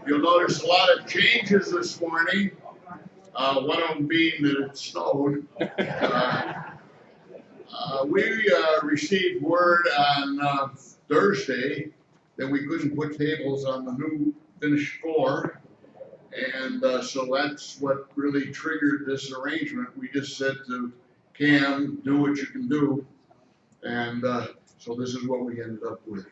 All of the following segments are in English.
You'll notice a lot of changes this morning. One of them being that it snowed. We received word on Thursday that we couldn't put tables on the new finished floor. And so that's what really triggered this arrangement. We just said to Cam, do what you can do. And so this is what we ended up with.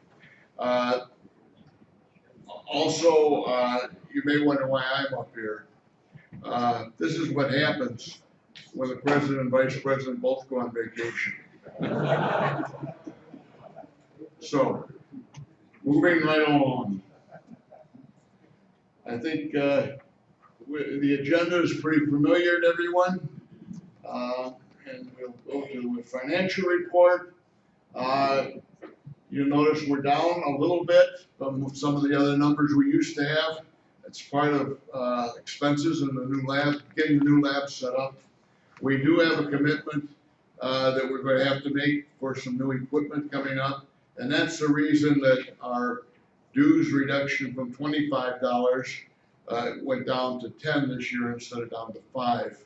You may wonder why I'm up here. This is what happens when the president and vice president both go on vacation. So, moving right along. I think the agenda is pretty familiar to everyone. And we'll go to the financial report. You'll notice we're down a little bit from some of the other numbers we used to have. It's part of expenses in the new lab, getting the new lab set up. We do have a commitment that we're going to have to make for some new equipment coming up. And that's the reason that our dues reduction from $25 went down to 10 this year instead of down to 5,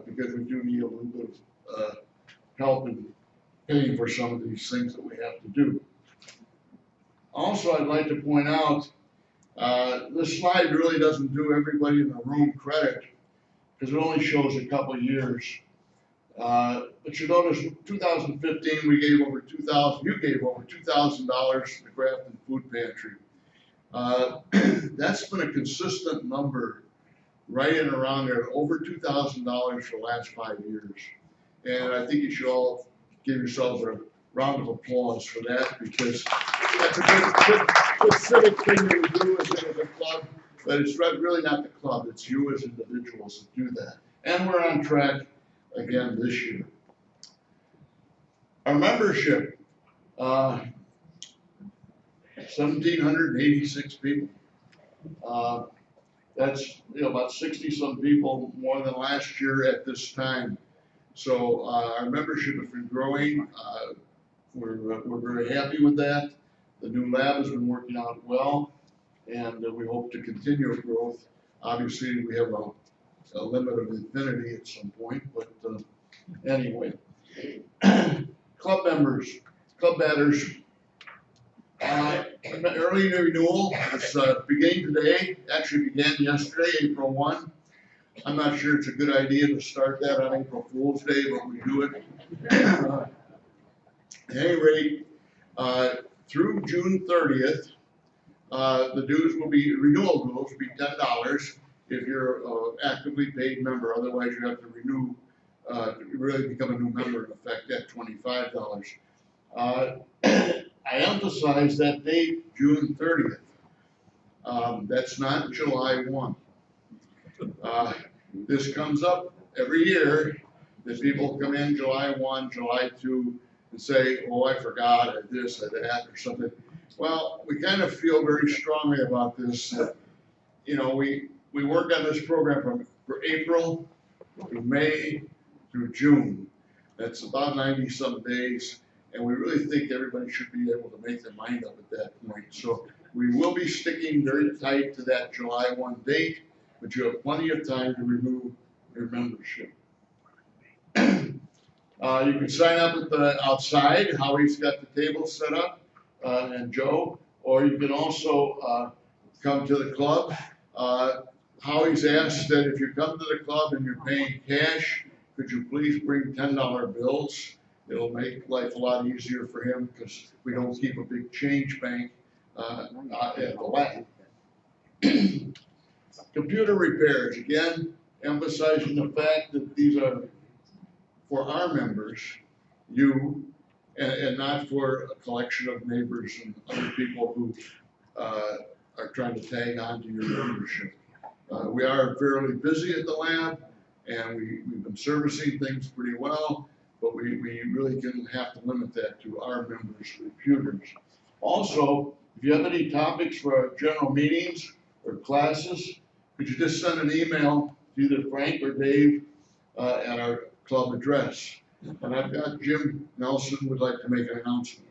because we do need a little bit of help in paying for some of these things that we have to do. Also, I'd like to point out, this slide really doesn't do everybody in the room credit because it only shows a couple of years. But you notice 2015 we gave over $2,000. You gave over $2,000 to the Grafton Food Pantry. That's been a consistent number, right in around there, over $2,000 for the last 5 years. And I think you should all give yourselves a round of applause for that, because that's a good civic thing that we do as a club. But it's really not the club; it's you as individuals that do that. And we're on track again this year. Our membership, 1,786 people. That's about 60-some people more than last year at this time. So our membership has been growing. We're very happy with that. The new lab has been working out well, and we hope to continue growth. Obviously, we have a limit of infinity at some point, but anyway. Club members, club batters, early renewal is beginning today, actually began yesterday, April 1. I'm not sure it's a good idea to start that on April Fool's Day, but we do it. At any rate, through June 30th, the renewal dues will be $10 if you're an actively paid member. Otherwise, you have to renew, really become a new member in effect at $25. I emphasize that date, June 30th. That's not July 1. This comes up every year that people come in July 1, July 2, and say, oh, I forgot, or this, or that, or something. Well, we kind of feel very strongly about this. We work on this program from April through May through June. That's about 90-some days, and we really think everybody should be able to make their mind up at that point. So we will be sticking very tight to that July 1 date, but you have plenty of time to renew your membership. You can sign up at the outside. Howie's got the table set up, and Joe, or you can also come to the club. Howie's asked that if you come to the club and you're paying cash, could you please bring $10 bills? It'll make life a lot easier for him because we don't keep a big change bank at the lab. Computer repairs, again, emphasizing the fact that these are for our members, you, and not for a collection of neighbors and other people who are trying to tag on to your membership. We are fairly busy at the lab, and we've been servicing things pretty well, but we really can have to limit that to our members' computers. Also, if you have any topics for our general meetings or classes, could you just send an email to either Frank or Dave at our club address. And I've got Jim Nelson would like to make an announcement.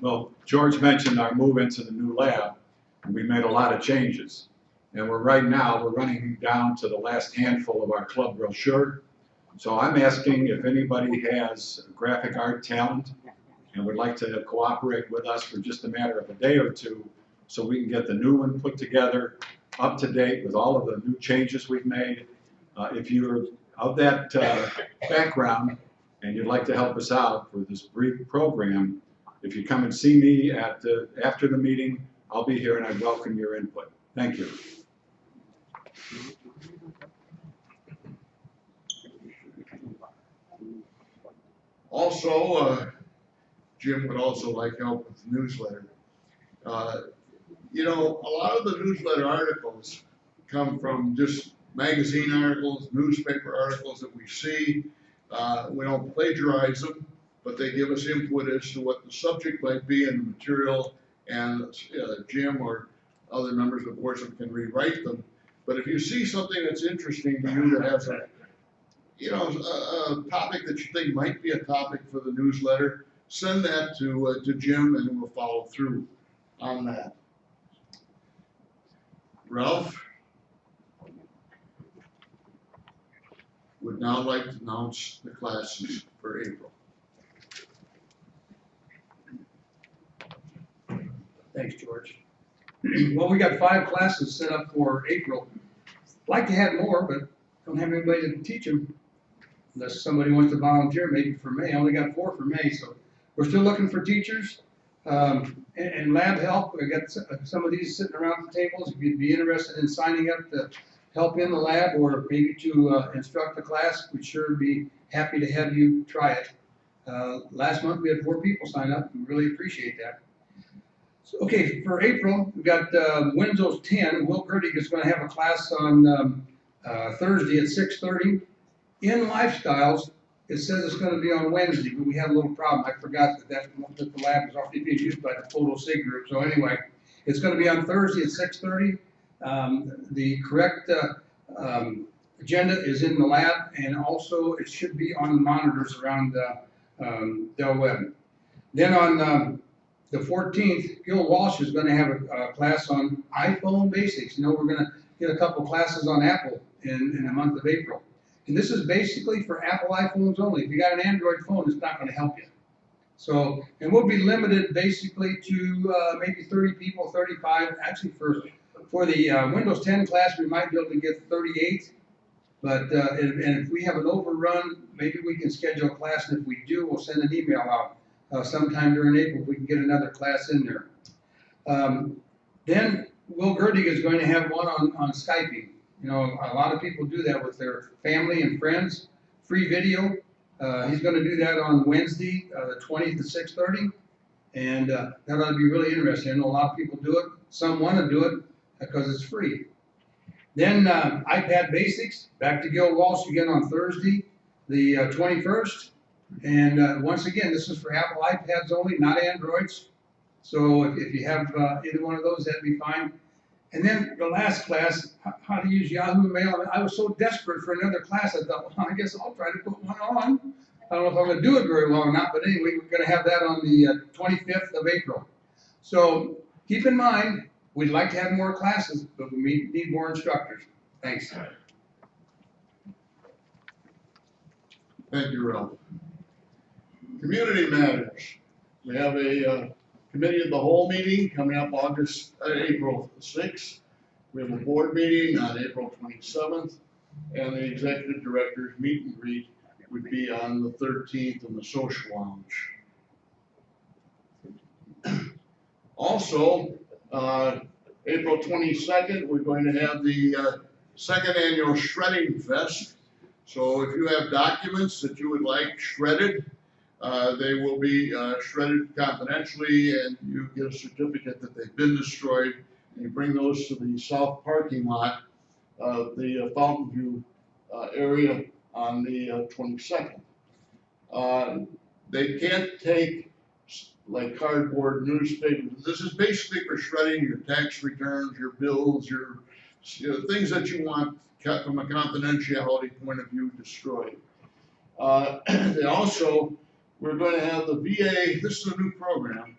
Well, George mentioned our move into the new lab, and we made a lot of changes. And we're running down to the last handful of our club brochure. So I'm asking if anybody has graphic art talent and would like to cooperate with us for just a matter of a day or two so we can get the new one put together, up to date with all of the new changes we've made. If you're of that background and you'd like to help us out for this brief program, if you come and see me after the meeting, I'll be here and I welcome your input. Thank you. Also, Jim would also like help with the newsletter. You know, a lot of the newsletter articles come from just magazine articles, newspaper articles that we see. We don't plagiarize them, but they give us input as to what the subject might be in the material, and Jim or other members of the board can rewrite them. But if you see something that's interesting to you that has a topic that you think might be a topic for the newsletter, send that to Jim and we'll follow through on that. Ralph would now like to announce the classes for April. Thanks, George. Well, we got 5 classes set up for April. Like to have more, but don't have anybody to teach them. Unless somebody wants to volunteer, maybe for May. I only got 4 for May, so we're still looking for teachers and lab help. We got some of these sitting around the tables. If you'd be interested in signing up to help in the lab or maybe to instruct the class, we'd sure be happy to have you try it. Last month we had 4 people sign up. We really appreciate that. So, okay, for April, we've got Windows 10. Will Gertig is going to have a class on Thursday at 6:30. In Lifestyles, it says it's going to be on Wednesday, but we had a little problem. I forgot that the lab is already being used by the Photo SIG group. So anyway, it's going to be on Thursday at 6:30. The correct agenda is in the lab, and also it should be on the monitors around Del Webb. Then on the 14th, Gil Walsh is going to have a class on iPhone basics. You know, we're going to get a couple classes on Apple in the month of April. And this is basically for Apple iPhones only. If you got an Android phone, it's not going to help you. So, and we'll be limited basically to maybe 30 people, 35. Actually, for the Windows 10 class, we might be able to get 38. But and if we have an overrun, maybe we can schedule a class. And if we do, we'll send an email out sometime during April. We can get another class in there. Then Will Gertig is going to have one on Skyping. You know, a lot of people do that with their family and friends. Free video. He's going to do that on Wednesday, the 20th at 6:30. And that ought to be really interesting. I know a lot of people do it. Some want to do it because it's free. Then iPad Basics. Back to Gil Walsh again on Thursday, the 21st. And once again, this is for Apple iPads only, not Androids. So if you have either one of those, that'd be fine. And then the last class, how to use Yahoo Mail. I was so desperate for another class, I thought, well, I guess I'll try to put one on. I don't know if I'm going to do it very well or not, but anyway, we're going to have that on the 25th of April. So keep in mind, we'd like to have more classes, but we need more instructors. Thanks. Thank you, Ralph. Community matters. We have a committee of the whole meeting coming up April 6th. We have a board meeting on April 27th, and the executive director's meet and greet would be on the 13th in the social lounge. Also, April 22nd, we're going to have the second annual Shredding Fest. So if you have documents that you would like shredded, they will be shredded confidentially, and you get a certificate that they've been destroyed, and you bring those to the south parking lot of the Fountain View area on the 22nd. They can't take like cardboard, newspapers. This is basically for shredding your tax returns, your bills, your things that you want from a confidentiality point of view destroyed. They also, we're going to have the VA, this is a new program,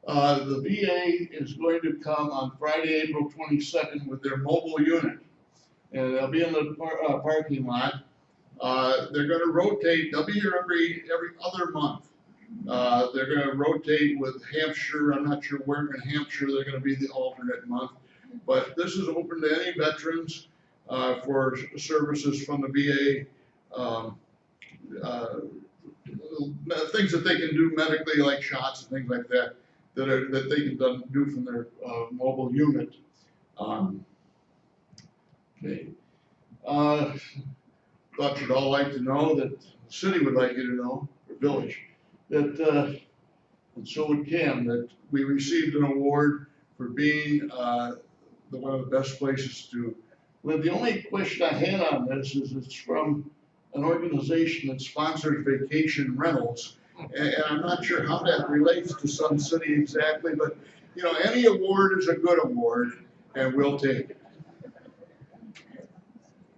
The VA is going to come on Friday, April 22nd with their mobile unit. And they'll be in the parking lot. They're gonna rotate, they'll be here every other month. They're gonna rotate with Hampshire, I'm not sure where in Hampshire they're gonna be the alternate month. But this is open to any veterans, for services from the VA. Things that they can do medically, like shots and things like that, that they can do from their, mobile unit. Okay. Thought you'd all like to know that, the city would like you to know, or village, that, and so would Cam, that we received an award for being, one of the best places to live. The only question I had on this is it's from an organization that sponsors vacation rentals. And I'm not sure how that relates to Sun City exactly, but, you know, any award is a good award, and we'll take it.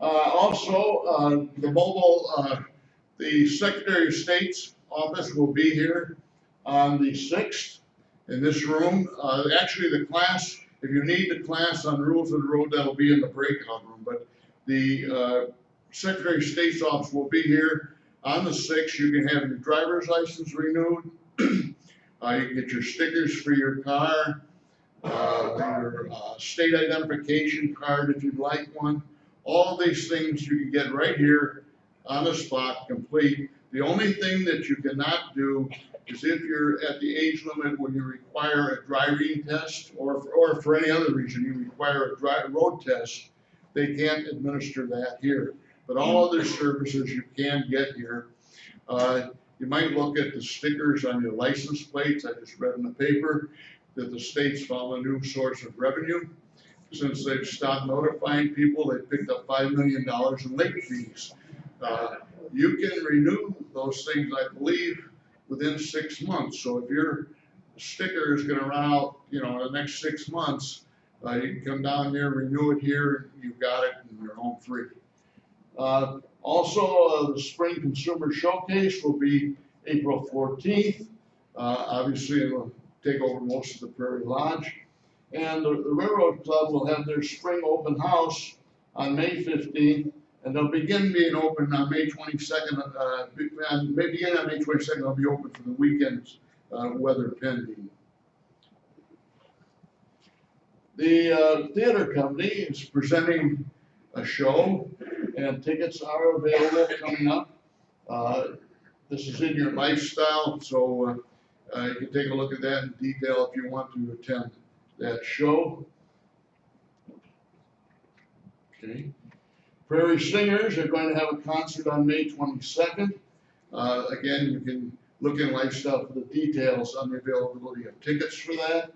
Also, the mobile, the Secretary of State's office will be here on the 6th in this room. Actually, the class, if you need the class on rules of the road, that'll be in the breakout room. But the Secretary of State's office will be here on the 6th. You can have your driver's license renewed. You can get your stickers for your car, your state identification card if you'd like one. All these things you can get right here on the spot, complete. The only thing that you cannot do is if you're at the age limit when you require a driving test, or for any other reason you require a road test, they can't administer that here. But all other services you can get here. You might look at the stickers on your license plates. I just read in the paper that the state's found a new source of revenue. Since they've stopped notifying people, they picked up $5 million in late fees. You can renew those things, I believe, within 6 months. So if your sticker is gonna run out, you know, in the next 6 months, you can come down here, renew it here, and you've got it, and you're home free. Also, the Spring Consumer Showcase will be April 14th. Obviously, it'll take over most of the Prairie Lodge. And the Railroad Club will have their spring open house on May 15th, and they'll begin being open on May 22nd. Beginning on May 22nd, they'll be open for the weekends, weather pending. The theater company is presenting a show, and tickets are available coming up. This is in your lifestyle, so you can take a look at that in detail if you want to attend that show. Okay. Prairie Singers are going to have a concert on May 22nd. Again, you can look in Lifestyle for the details on the availability of tickets for that.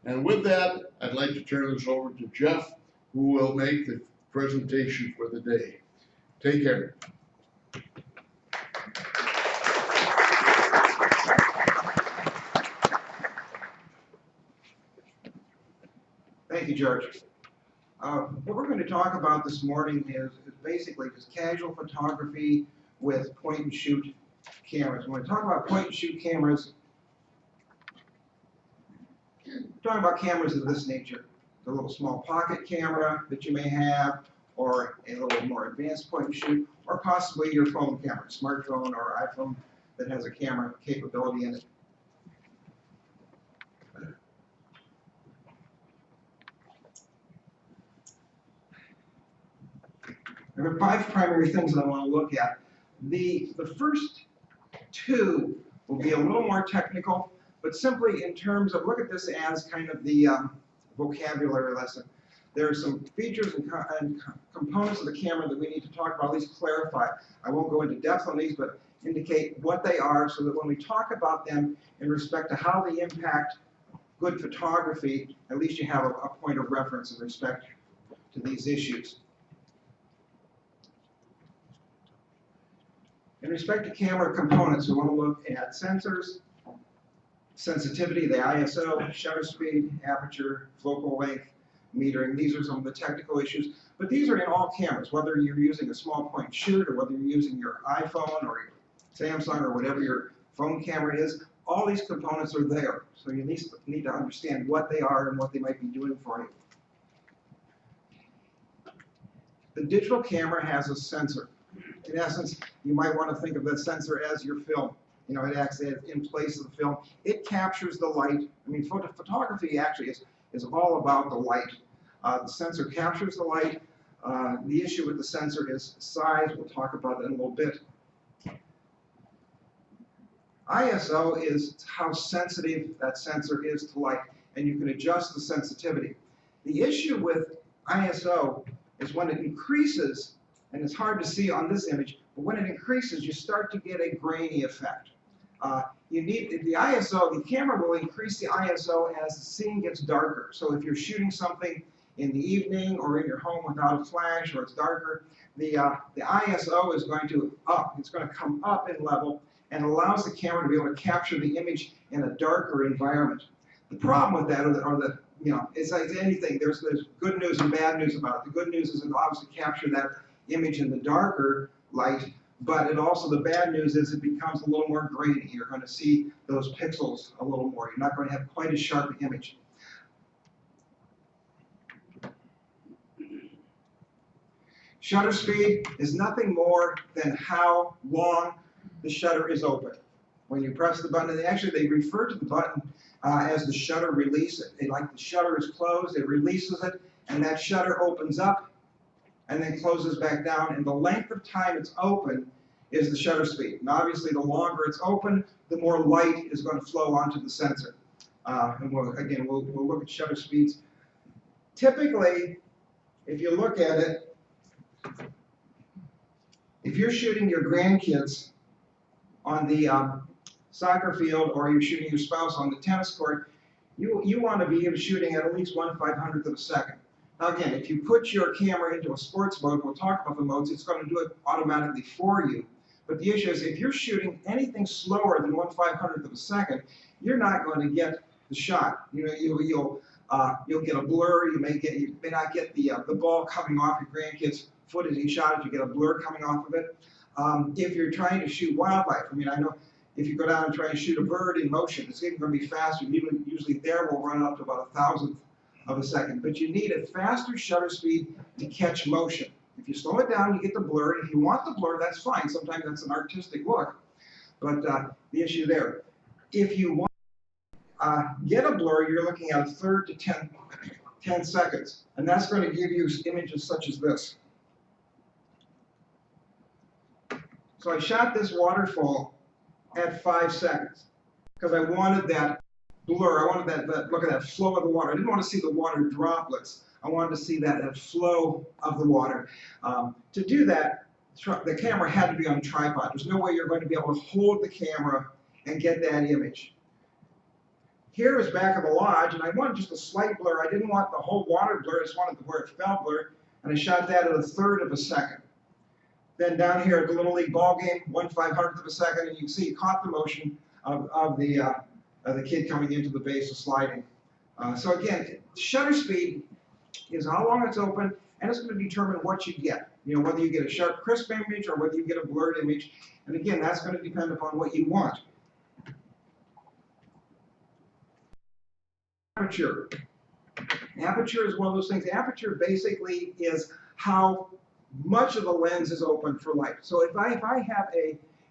And with that, I'd like to turn this over to Jeff, who will make the presentation for the day. Take care. Thank you, George. What we're going to talk about this morning is basically just casual photography with point and shoot cameras. When we talk about point and shoot cameras, we're talking about cameras of this nature. The little small pocket camera that you may have, or a little more advanced point and shoot, or possibly your phone camera, smartphone or iPhone that has a camera capability in it. There are 5 primary things that I want to look at. The first 2 will be a little more technical, but simply in terms of, look at this as kind of the vocabulary lesson. There are some features and components of the camera that we need to talk about, at least clarify. I won't go into depth on these, but indicate what they are so that when we talk about them in respect to how they impact good photography, at least you have a point of reference in respect to these issues. In respect to camera components, we want to look at sensors, sensitivity, the ISO, shutter speed, aperture, focal length, metering. These are some of the technical issues, but these are in all cameras, whether you're using a small point shoot or whether you're using your iPhone or your Samsung or whatever your phone camera is. all these components are there. So you need to understand what they are and what they might be doing for you. The digital camera has a sensor. In essence, you might want to think of the sensor as your film. You know, it acts in place of the film. It captures the light. I mean, photography actually is all about the light. The sensor captures the light. The issue with the sensor is size. We'll talk about that in a little bit. ISO is how sensitive that sensor is to light, and you can adjust the sensitivity. The issue with ISO is when it increases, and it's hard to see on this image, but when it increases, you start to get a grainy effect. You need the ISO, the camera will increase the ISO as the scene gets darker. So if you're shooting something in the evening or in your home without a flash or it's darker, the ISO is going to up. It's going to come up in level and allows the camera to be able to capture the image in a darker environment. The problem with that, it's like anything. There's good news and bad news about it. The good news is it allows to capture that image in the darker light, but the bad news is it becomes a little more grainy. You're going to see those pixels a little more. You're not going to have quite as sharp an image. Shutter speed is nothing more than how long the shutter is open. When you press the button, they refer to the button as the shutter release. Like the shutter is closed, it releases it, and that shutter opens up and then closes back down, and the length of time it's open is the shutter speed. And obviously, the longer it's open, the more light is going to flow onto the sensor. And we'll look at shutter speeds. Typically, if you look at it, if you're shooting your grandkids on the soccer field or you're shooting your spouse on the tennis court, you want to be shooting at least 1/500th of a second. Now again, if you put your camera into a sports mode, we'll talk about the modes, it's going to do it automatically for you. But the issue is if you're shooting anything slower than 1/500th of a second, you're not going to get the shot. You know, you'll get a blur. You may not get the ball coming off your grandkid's foot as he shot it. You get a blur coming off of it. If you're trying to shoot wildlife, I mean, I know if you go down and try and shoot a bird in motion, it's even going to be faster. Usually there will run up to about 1,000th of a second. But you need a faster shutter speed to catch motion. If you slow it down, you get the blur. And if you want the blur, that's fine. Sometimes that's an artistic look. But the issue there, if you want get a blur, you're looking at 1/3 to 10 seconds. And that's going to give you images such as this. So I shot this waterfall at 5 seconds because I wanted that blur. I wanted that look at that flow of the water. I didn't want to see the water droplets. I wanted to see that flow of the water. To do that, the camera had to be on a tripod. There's no way you're going to be able to hold the camera and get that image. Here is back of the lodge, and I wanted just a slight blur. I didn't want the whole water blur. I just wanted where it fell blur, and I shot that at 1/3 of a second. Then down here at the Little League ball game, 1/500th of a second, and you can see it caught the motion of the kid coming into the base of sliding. So again, shutter speed is how long it's open, and it's going to determine what you get. You know, whether you get a sharp, crisp image or whether you get a blurred image. And again, that's going to depend upon what you want. Aperture. Aperture is one of those things. Aperture basically is how much of the lens is open for light. So if I have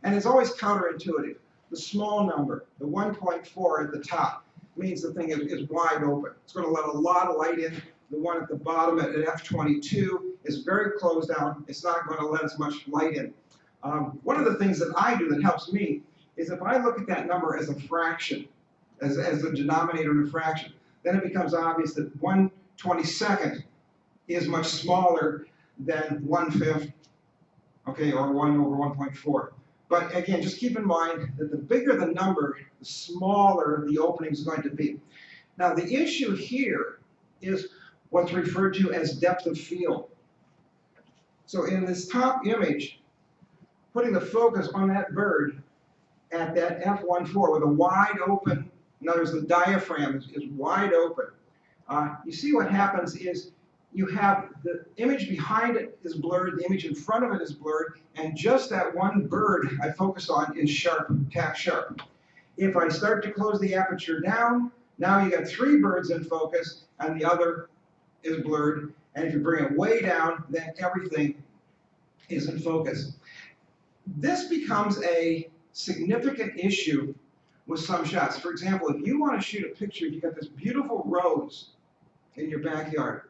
and it's always counterintuitive, the small number, the 1.4 at the top, means the thing is wide open. It's going to let a lot of light in. The one at the bottom at f/22 is very closed down. It's not going to let as much light in. One of the things that I do that helps me is if I look at that number as a fraction, as a denominator in a fraction, then it becomes obvious that 1/22 is much smaller than 1/5, okay, or 1/1.4. But again, just keep in mind that the bigger the number, the smaller the opening is going to be. Now the issue here is what's referred to as depth of field. So in this top image, putting the focus on that bird at that f/1.4 with a wide open, in other words, the diaphragm is wide open. You see what happens is you have the image behind it is blurred, the image in front of it is blurred, and just that one bird I focused on is sharp, tack sharp. If I start to close the aperture down, now you got 3 birds in focus and the other is blurred. And if you bring it way down, then everything is in focus. This becomes a significant issue with some shots. For example, if you want to shoot a picture, you've got this beautiful rose in your backyard,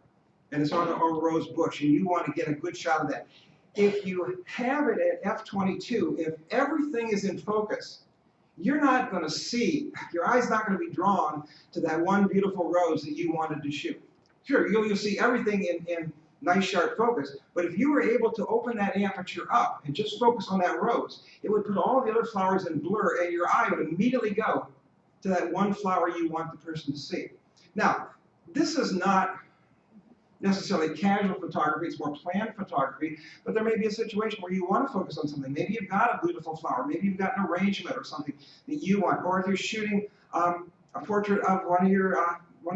and it's on a rose bush, and you want to get a good shot of that. If you have it at f/22, if everything is in focus, you're not going to see, your eye's not going to be drawn to that one beautiful rose that you wanted to shoot. Sure, you'll see everything in nice sharp focus, but if you were able to open that aperture up and just focus on that rose, it would put all the other flowers in blur, and your eye would immediately go to that one flower you want the person to see. Now, this is not necessarily casual photography, it's more planned photography, but there may be a situation where you want to focus on something. Maybe you've got a beautiful flower, maybe you've got an arrangement or something that you want, or if you're shooting a portrait of one of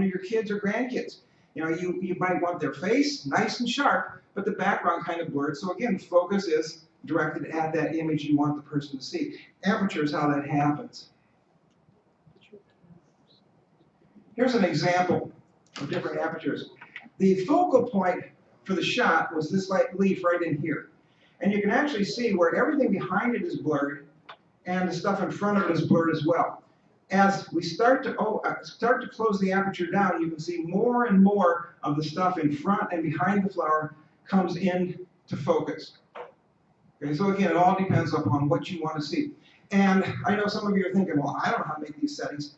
your kids or grandkids. You know, you might want their face nice and sharp, but the background kind of blurred. So again, focus is directed at that image you want the person to see. Aperture is how that happens. Here's an example of different apertures. The focal point for the shot was this leaf right in here. And you can actually see where everything behind it is blurred and the stuff in front of it is blurred as well. As we start to close the aperture down, you can see more and more of the stuff in front and behind the flower comes into focus. Okay, so again, it all depends upon what you want to see. And I know some of you are thinking, well, I don't know how to make these settings.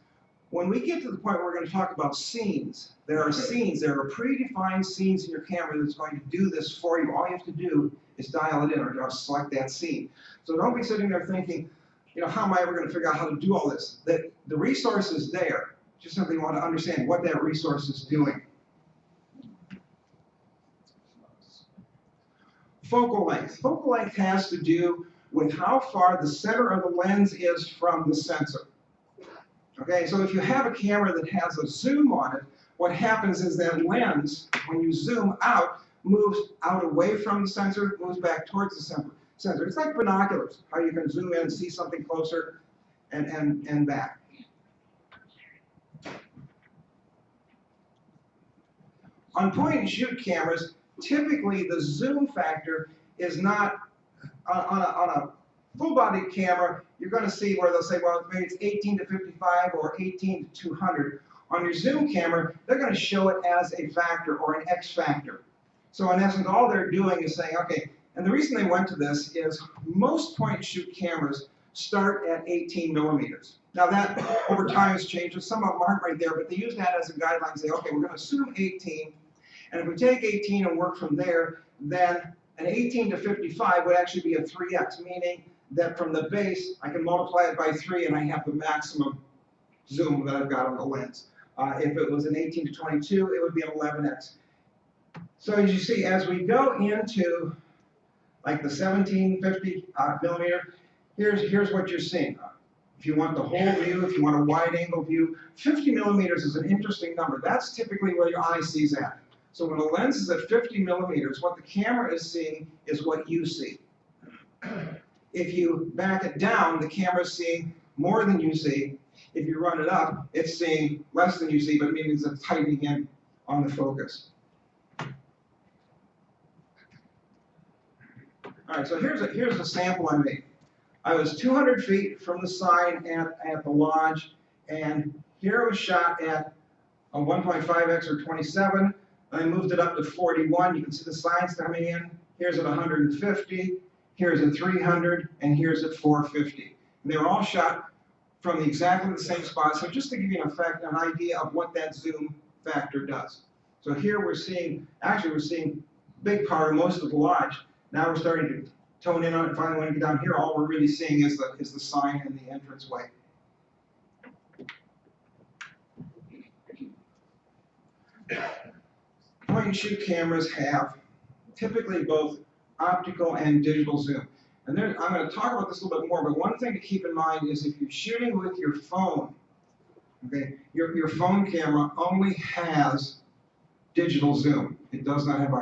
When we get to the point where we're going to talk about scenes, there are predefined scenes in your camera that's going to do this for you. All you have to do is dial it in or just select that scene. So don't be sitting there thinking, you know, how am I ever going to figure out how to do all this? The resource is there. Just simply want to understand what that resource is doing. Focal length. Focal length has to do with how far the center of the lens is from the sensor. Okay, so if you have a camera that has a zoom on it, what happens is that lens, when you zoom out, moves out away from the sensor, moves back towards the sensor. It's like binoculars, how you can zoom in and see something closer and back. On point and shoot cameras, typically the zoom factor is not on a full-body camera. You're going to see where they'll say, well, maybe it's 18 to 55 or 18 to 200. On your zoom camera, they're going to show it as a factor or an X factor. So in essence, all they're doing is saying, okay, and the reason they went to this is most point-and-shoot cameras start at 18 millimeters. Now that over time has changed, some of them aren't right there, but they use that as a guideline, say, okay, we're going to assume 18, and if we take 18 and work from there, then an 18 to 55 would actually be a 3x, meaning that from the base, I can multiply it by 3 and I have the maximum zoom that I've got on the lens. If it was an 18 to 22, it would be an 11x. So as you see, as we go into like the 1750 millimeter, here's what you're seeing. If you want the whole view, if you want a wide angle view, 50 millimeters is an interesting number. That's typically where your eye sees at. So when a lens is at 50 millimeters, what the camera is seeing is what you see. If you back it down, the camera is seeing more than you see. If you run it up, it's seeing less than you see, but it means it's tightening in on the focus. All right, so here's a sample I made. I was 200 feet from the sign at the lodge, and here it was shot at a 1.5x or 27. I moved it up to 41. You can see the signs coming in. Here's at 150, here's at 300, and here's at 450. And they were all shot from exactly the same spot. So just to give you an idea of what that zoom factor does. So here we're seeing big part of most of the lodge. Now we're starting to tone in on it. Finally, when we get down here, all we're really seeing is the sign and the entranceway. Point and shoot cameras have typically both optical and digital zoom. And I'm going to talk about this a little bit more, but one thing to keep in mind is if you're shooting with your phone, okay, your phone camera only has digital zoom. It does not have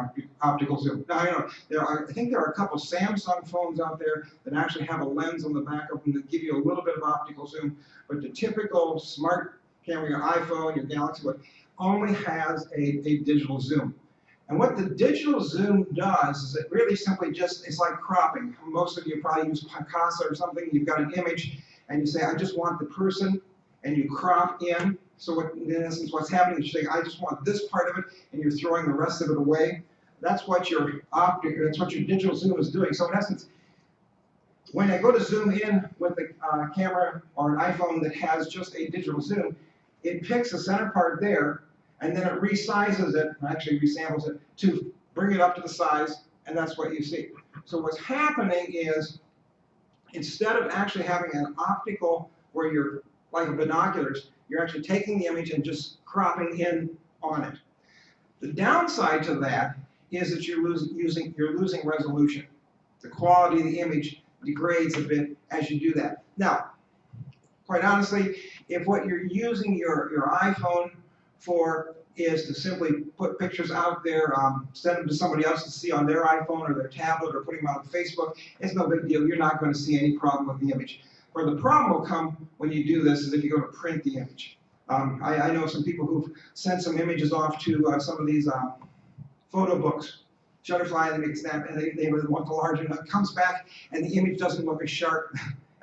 optical zoom. Now, I know I think there are a couple Samsung phones out there that actually have a lens on the back of them that give you a little bit of optical zoom, but the typical smart camera, your iPhone, your Galaxy, only has a digital zoom. And what the digital zoom does is it really simply it's like cropping. Most of you probably use Picasa or something. You've got an image and you say, I just want the person, and you crop in. So in essence, what's happening is you're saying, I just want this part of it, and you're throwing the rest of it away. That's what your digital zoom is doing. So in essence, when I go to zoom in with a camera or an iPhone that has just a digital zoom, it picks the center part there, and then it resizes it, actually resamples it, to bring it up to the size, and that's what you see. So what's happening is, instead of actually having an optical where you're like binoculars, you're actually taking the image and just cropping in on it. The downside to that is that you're losing resolution. The quality of the image degrades a bit as you do that. Now, quite honestly, if what you're using your iPhone for is to simply put pictures out there, send them to somebody else to see on their iPhone or their tablet, or putting them out on Facebook, it's no big deal. You're not going to see any problem with the image. Where the problem will come when you do this is if you go to print the image. I know some people who've sent some images off to some of these photo books, Shutterfly, and they want the larger, and it comes back and the image doesn't look as sharp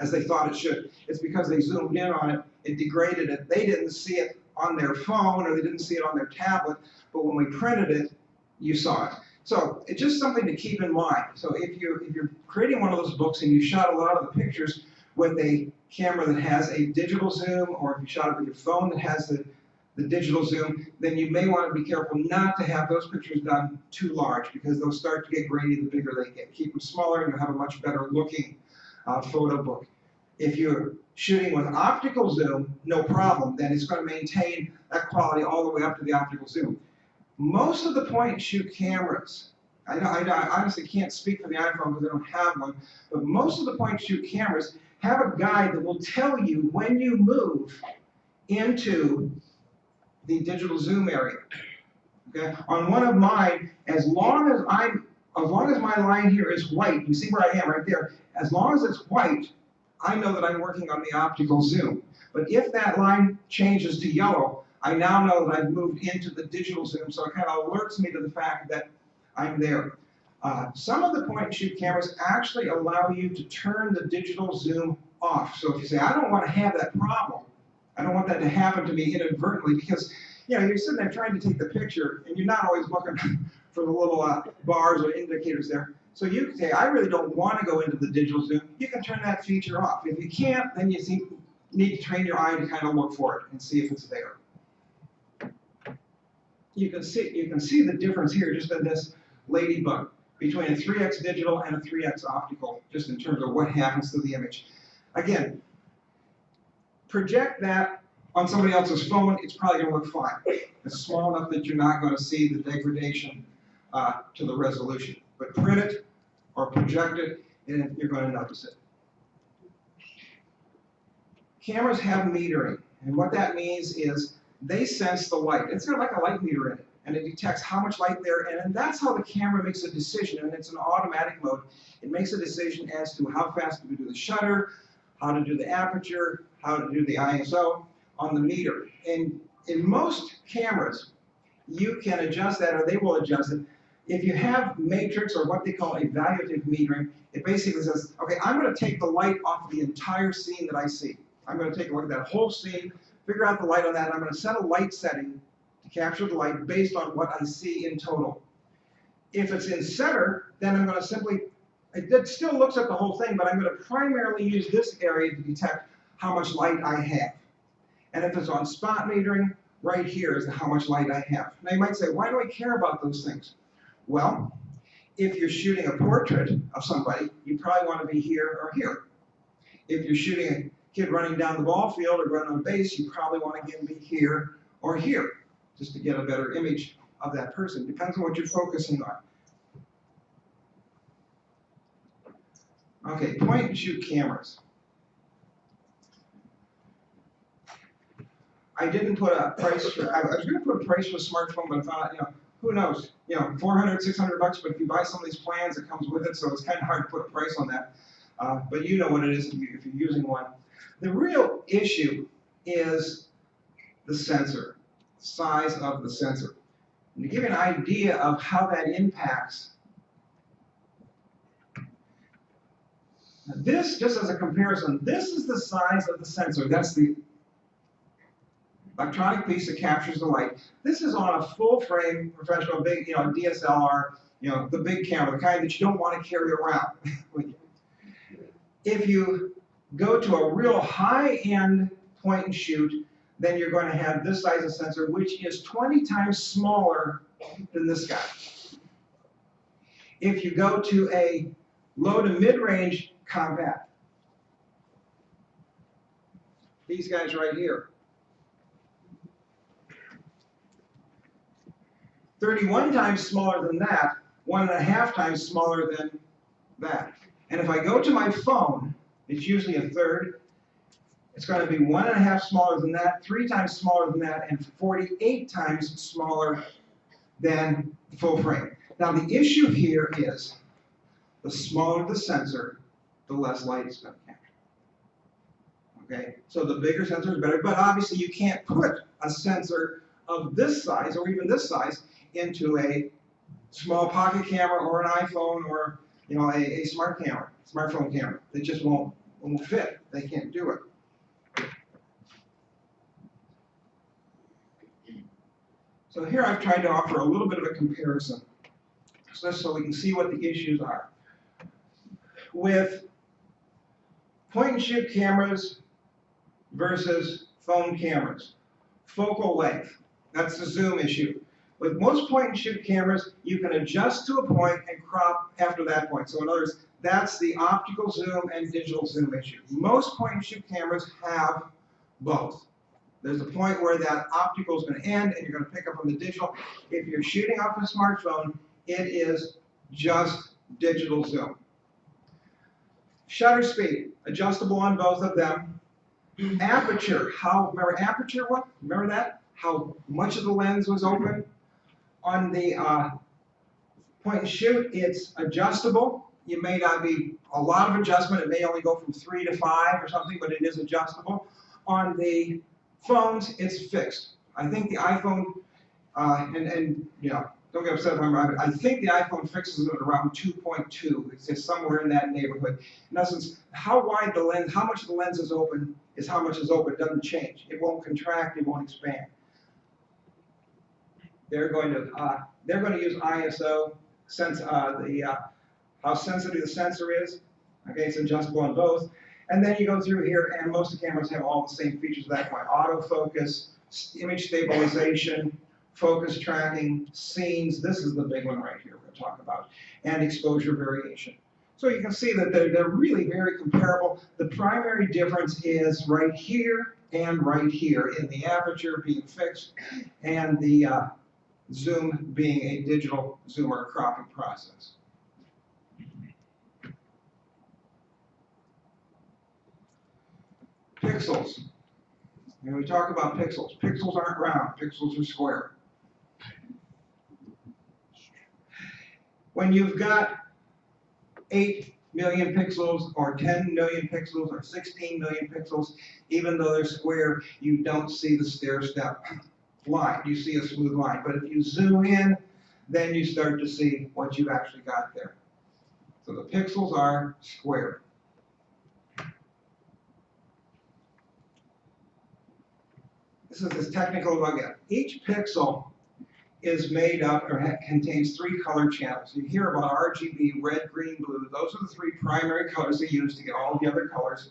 as they thought it should. It's because they zoomed in on it, it degraded it. They didn't see it on their phone, or they didn't see it on their tablet, but when we printed it, you saw it. So it's just something to keep in mind. So if you're creating one of those books and you shot a lot of the pictures with a camera that has a digital zoom, or if you shot it with your phone that has the digital zoom, then you may want to be careful not to have those pictures done too large, because they'll start to get grainy the bigger they get. Keep them smaller and you'll have a much better looking photo book. If you're shooting with optical zoom, no problem, then it's going to maintain that quality all the way up to the optical zoom. Most of the point-and-shoot cameras, I honestly can't speak for the iPhone because I don't have one, but most of the point-and-shoot cameras have a guide that will tell you when you move into the digital zoom area. Okay? On one of mine, as long as my line here is white, you see where I am right there, as long as it's white, I know that I'm working on the optical zoom. But if that line changes to yellow, I now know that I've moved into the digital zoom, so it kind of alerts me to the fact that I'm there. Some of the point-and-shoot cameras actually allow you to turn the digital zoom off. So if you say, I don't want to have that problem, I don't want that to happen to me inadvertently, because you're sitting there trying to take the picture, and you're not always looking for the little bars or indicators there. So you can say, I really don't want to go into the digital zoom. You can turn that feature off. If you can't, then you need to train your eye to kind of look for it and see if it's there. You can see the difference here just in this ladybug between a 3x digital and a 3x optical, just in terms of what happens to the image. Again, project that on somebody else's phone, it's probably going to look fine. It's small enough that you're not going to see the degradation to the resolution. But print it or project it, and you're going to notice it. Cameras have metering, and what that means is they sense the light. It's got like a light meter in it, and it detects how much light there, and that's how the camera makes a decision, and it's an automatic mode. It makes a decision as to how fast to do the shutter, how to do the aperture, how to do the ISO on the meter. And in most cameras, you can adjust that, or they will adjust it. If you have matrix, or what they call evaluative metering, it basically says, okay, I'm going to take the light off the entire scene that I see. I'm going to take a look at that whole scene, figure out the light on that, and I'm going to set a light setting to capture the light based on what I see in total. If it's in center, then I'm going to simply, it still looks at the whole thing, but I'm going to primarily use this area to detect how much light I have. And if it's on spot metering, right here is how much light I have. Now you might say, why do I care about those things? Well, if you're shooting a portrait of somebody, you probably want to be here or here. If you're shooting a kid running down the ball field or running on base, you probably want to be here or here, just to get a better image of that person. Depends on what you're focusing on. Okay, point-and-shoot cameras. I didn't put a price for, I was gonna put a price for a smartphone, but I thought, who knows? $400, $600, but if you buy some of these plans, it comes with it, so it's kind of hard to put a price on that. But you know what it is if you're using one. The real issue is the sensor, size of the sensor. And to give you an idea of how that impacts, this, just as a comparison, this is the size of the sensor. That's the electronic piece that captures the light. This is on a full frame professional big, DSLR, the big camera, the kind that you don't want to carry around with you. If you go to a real high-end point and shoot, then you're going to have this size of sensor, which is 20 times smaller than this guy. If you go to a low to mid-range combat, these guys right here, 31 times smaller than that, 1.5 times smaller than that. And if I go to my phone, it's usually a third. It's going to be 1.5 smaller than that, 3 times smaller than that, and 48 times smaller than full frame. Now the issue here is the smaller the sensor, the less light it's going to capture. Okay, so the bigger sensor is better, but obviously you can't put a sensor of this size or even this size into a small pocket camera or an iPhone or a smartphone camera. They just won't fit. They can't do it. So here I've tried to offer a little bit of a comparison, just so we can see what the issues are. With point and shoot cameras versus phone cameras, focal length, that's the zoom issue. With most point and shoot cameras, you can adjust to a point and crop after that point. So in other words, that's the optical zoom and digital zoom issue. Most point and shoot cameras have both. There's a point where that optical is going to end and you're going to pick up on the digital. If you're shooting off a smartphone, it is just digital zoom. Shutter speed, adjustable on both of them. Aperture, remember aperture what? Remember that? How much of the lens was open? On the point and shoot, it's adjustable. You may not be a lot of adjustment. It may only go from 3 to 5 or something, but it is adjustable. On the phones, it's fixed. I think the iPhone, don't get upset if I'm right, but I think the iPhone fixes it at around 2.2. It's just somewhere in that neighborhood. In essence, how wide the lens, how much of the lens is open is how much is open. It doesn't change. It won't contract. It won't expand. They're going to use ISO, how sensitive the sensor is. Okay, it's adjustable on both. And then you go through here, and most of the cameras have all the same features at that point. Autofocus, image stabilization, focus tracking, scenes. This is the big one right here we're going to talk about. And exposure variation. So you can see that they're really very comparable. The primary difference is right here and right here in the aperture being fixed and the zoom being a digital zoom or cropping process. Pixels. When we talk about pixels, pixels aren't round, pixels are square. When you've got 8 million pixels or 10 million pixels or 16 million pixels, even though they're square, you don't see the stair-step line. You see a smooth line. But if you zoom in, then you start to see what you've actually got there. So the pixels are square. This is as technical as I get. Each pixel is made up or contains 3 color channels. You hear about RGB, red, green, blue. Those are the 3 primary colors they use to get all the other colors.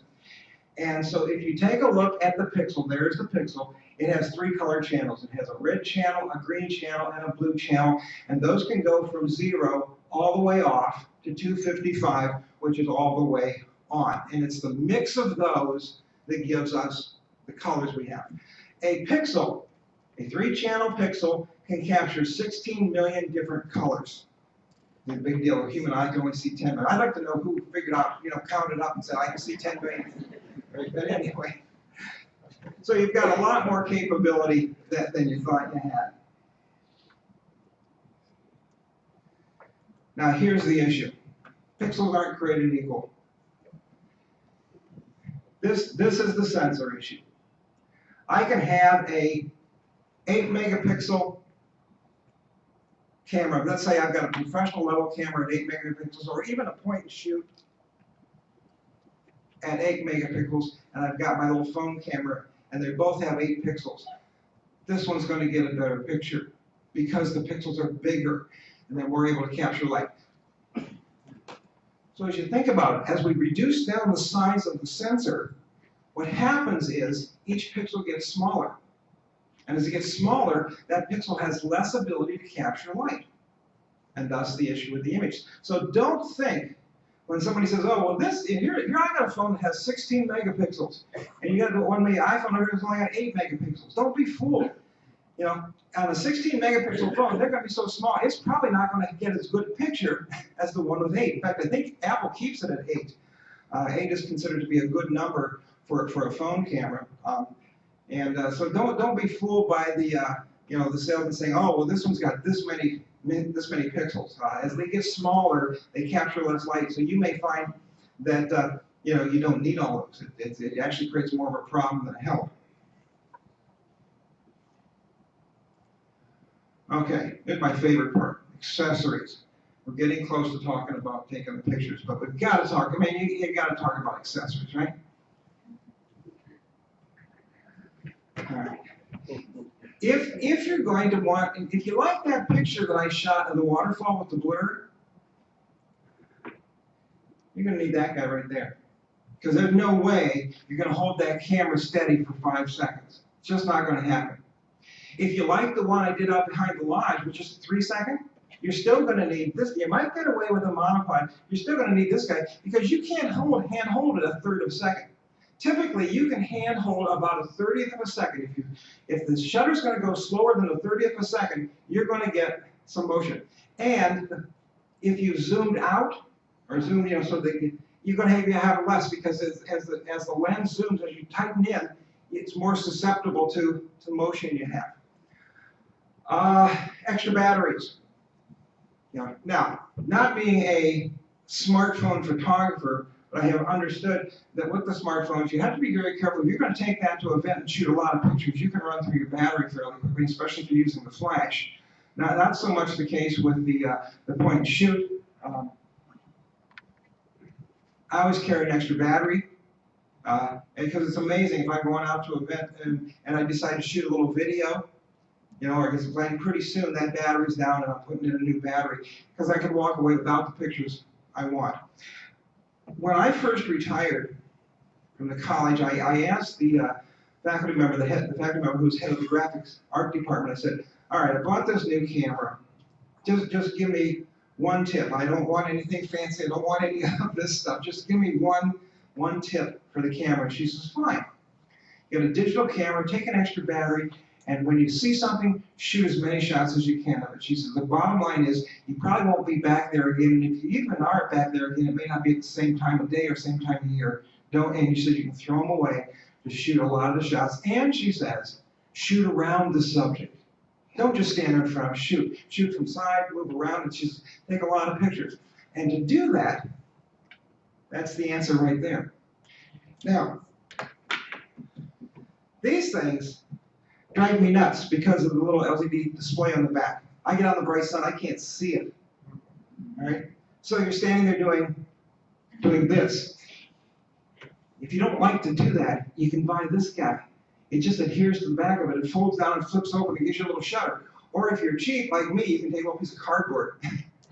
And so if you take a look at the pixel, there's the pixel. It has 3 color channels. It has a red channel, a green channel, and a blue channel. And those can go from 0 all the way off to 255, which is all the way on. And it's the mix of those that gives us the colors we have. A pixel, a 3-channel pixel, can capture 16 million different colors. It's a big deal. A human eye can only see 10 million. I'd like to know who figured out, counted up and said, I can see 10 million. But anyway. So you've got a lot more capability than you thought you had. Now here's the issue. Pixels aren't created equal. This is the sensor issue. I can have a 8 megapixel camera. Let's say I've got a professional level camera at 8 megapixels, or even a point and shoot at 8 megapixels, and I've got my little phone camera, and they both have 8 pixels. This one's going to get a better picture because the pixels are bigger, and then we're able to capture light. So as you think about it, as we reduce down the size of the sensor, what happens is each pixel gets smaller. And as it gets smaller, that pixel has less ability to capture light, and thus the issue with the image. So don't think when somebody says, oh, well, here I got a phone that has 16 megapixels, and you got to one iPhone over here that's only got 8 megapixels. Don't be fooled. You know, on a 16 megapixel phone, they're going to be so small, it's probably not going to get as good a picture as the one with 8. In fact, I think Apple keeps it at 8. 8 is considered to be a good number for a phone camera. So don't be fooled by the the salesman saying, oh, well, this one's got this many pixels. As they get smaller, they capture less light. So you may find that you don't need all those. It actually creates more of a problem than a help. Okay, here's my favorite part: accessories. We're getting close to talking about taking the pictures, but we've got to talk. I mean, you got to talk about accessories, right? All right. If you're going to want, if you like that picture that I shot of the waterfall with the blur, you're going to need that guy right there. Because there's no way you're going to hold that camera steady for 5 seconds. It's just not going to happen. If you like the one I did out behind the lodge, which is 3 seconds, you're still going to need this. You might get away with a monopod. You're still going to need this guy because you can't hand hold it a third of a second. Typically, you can hand hold about a 30th of a second. If the shutter's going to go slower than a 30th of a second, you're going to get some motion. And if you zoomed out or zoomed, so that you're going to have less because as the lens zooms, as you tighten in, it's more susceptible to motion you have. Extra batteries. Now, not being a smartphone photographer, but I have understood that with the smartphones, you have to be very careful. If you're going to take that to an event and shoot a lot of pictures, you can run through your battery fairly quickly, especially if you're using the flash. Now, not so much the case with the point and shoot. I always carry an extra battery because it's amazing if I'm going out to an event and I decide to shoot a little video, or it's playing pretty soon, that battery's down and I'm putting in a new battery because I can walk away without the pictures I want. When I first retired from the college, I asked the faculty member, the faculty member who was head of the graphics art department, I said, all right, I bought this new camera. Just give me one tip. I don't want anything fancy. I don't want any of this stuff. Just give me one tip for the camera. She says, fine. Get a digital camera, take an extra battery, and when you see something, shoot as many shots as you can of it. She says, the bottom line is, you probably won't be back there again, and if you even are back there again, it may not be at the same time of day or same time of year. And she said, you can throw them away to shoot a lot of the shots. And she says, shoot around the subject. Don't just stand in front, shoot. Shoot from side, move around, and just take a lot of pictures. And to do that, that's the answer right there. Now, these things drive me nuts because of the little LCD display on the back. I get out in the bright sun, I can't see it. All right? So you're standing there doing this. If you don't like to do that, you can buy this guy. It just adheres to the back of it. It folds down and flips open and gives you a little shutter. Or if you're cheap like me, you can take a little piece of cardboard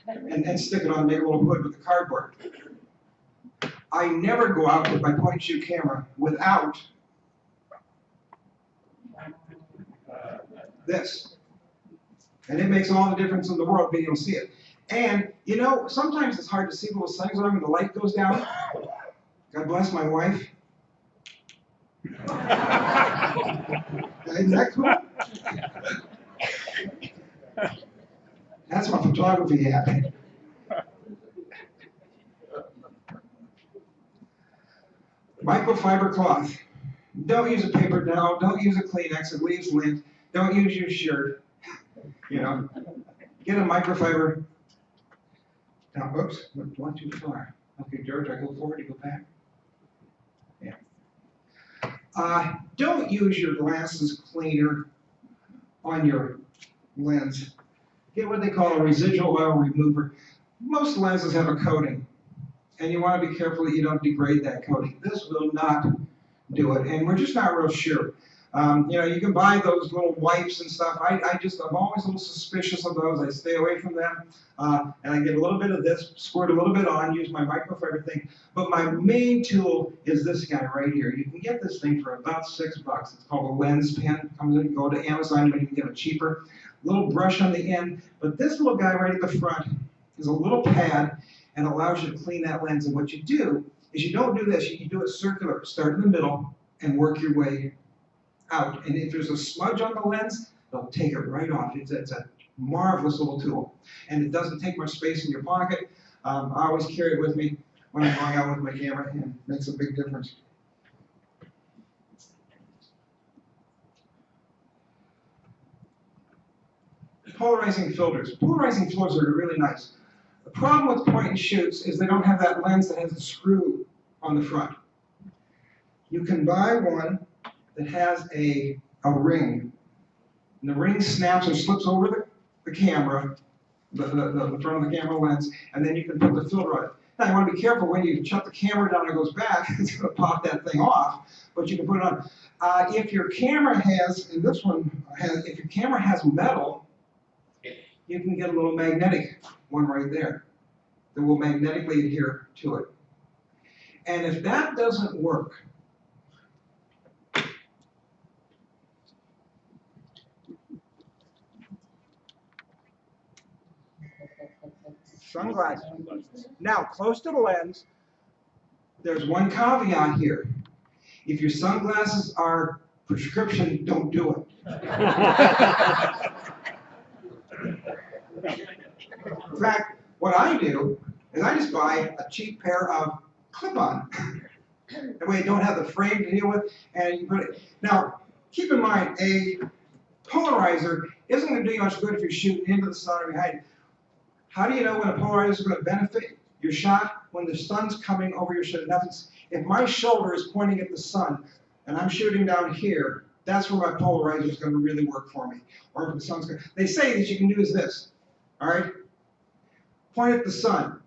and stick it on and make a little hood with the cardboard. I never go out with my point and shoot camera without this. And it makes all the difference in the world being able to see it. And, sometimes it's hard to see those things when the light goes down. God bless my wife. Isn't that cool? That's my photography hat. Microfiber cloth. Don't use a paper towel, don't use a Kleenex, it leaves lint, don't use your shirt, you know. Get a microfiber. Now, oops, went too far. Okay, George, I go forward, you go back. Yeah. Don't use your glasses cleaner on your lens. Get what they call a residual oil remover. Most lenses have a coating, and you want to be careful that you don't degrade that coating. This will not do it, and we're just not real sure. You know, you can buy those little wipes and stuff. I'm always a little suspicious of those. I stay away from them, and I get a little bit of this, squirt a little bit on, use my microfiber thing. But my main tool is this guy right here. You can get this thing for about $6. It's called a lens pen. Comes in, go to Amazon, but you can get it cheaper. Little brush on the end, but this little guy right at the front is a little pad and allows you to clean that lens. And what you do is you don't do this. You do it circular. Start in the middle and work your way out. And if there's a smudge on the lens, they'll take it right off. It's a marvelous little tool. And it doesn't take much space in your pocket. I always carry it with me when I'm going out with my camera, and it makes a big difference. Polarizing filters. Polarizing filters are really nice. The problem with point and shoots is they don't have that lens that has a screw on the front. You can buy one that has a ring. And the ring snaps and slips over the camera, the front of the camera lens, and then you can put the filter on it. Now, you want to be careful when you shut the camera down and it goes back, it's going to pop that thing off, but you can put it on. If your camera has, and this one has, if your camera has metal, you can get a little magnetic one right there that will magnetically adhere to it. And if that doesn't work, sunglasses. Now, close to the lens, there's one caveat here. If your sunglasses are prescription, don't do it. In fact, what I do is I just buy a cheap pair of clip-on. That way you don't have the frame to deal with, and you put it. Now, keep in mind, a polarizer isn't going to do you much good if you're shooting into the sun or behind. How do you know when a polarizer is going to benefit your shot? When the sun's coming over your shoulder. If my shoulder is pointing at the sun and I'm shooting down here, that's where my polarizer is going to really work for me. Or if the sun's going, they say that you can do is this. All right, point at the sun,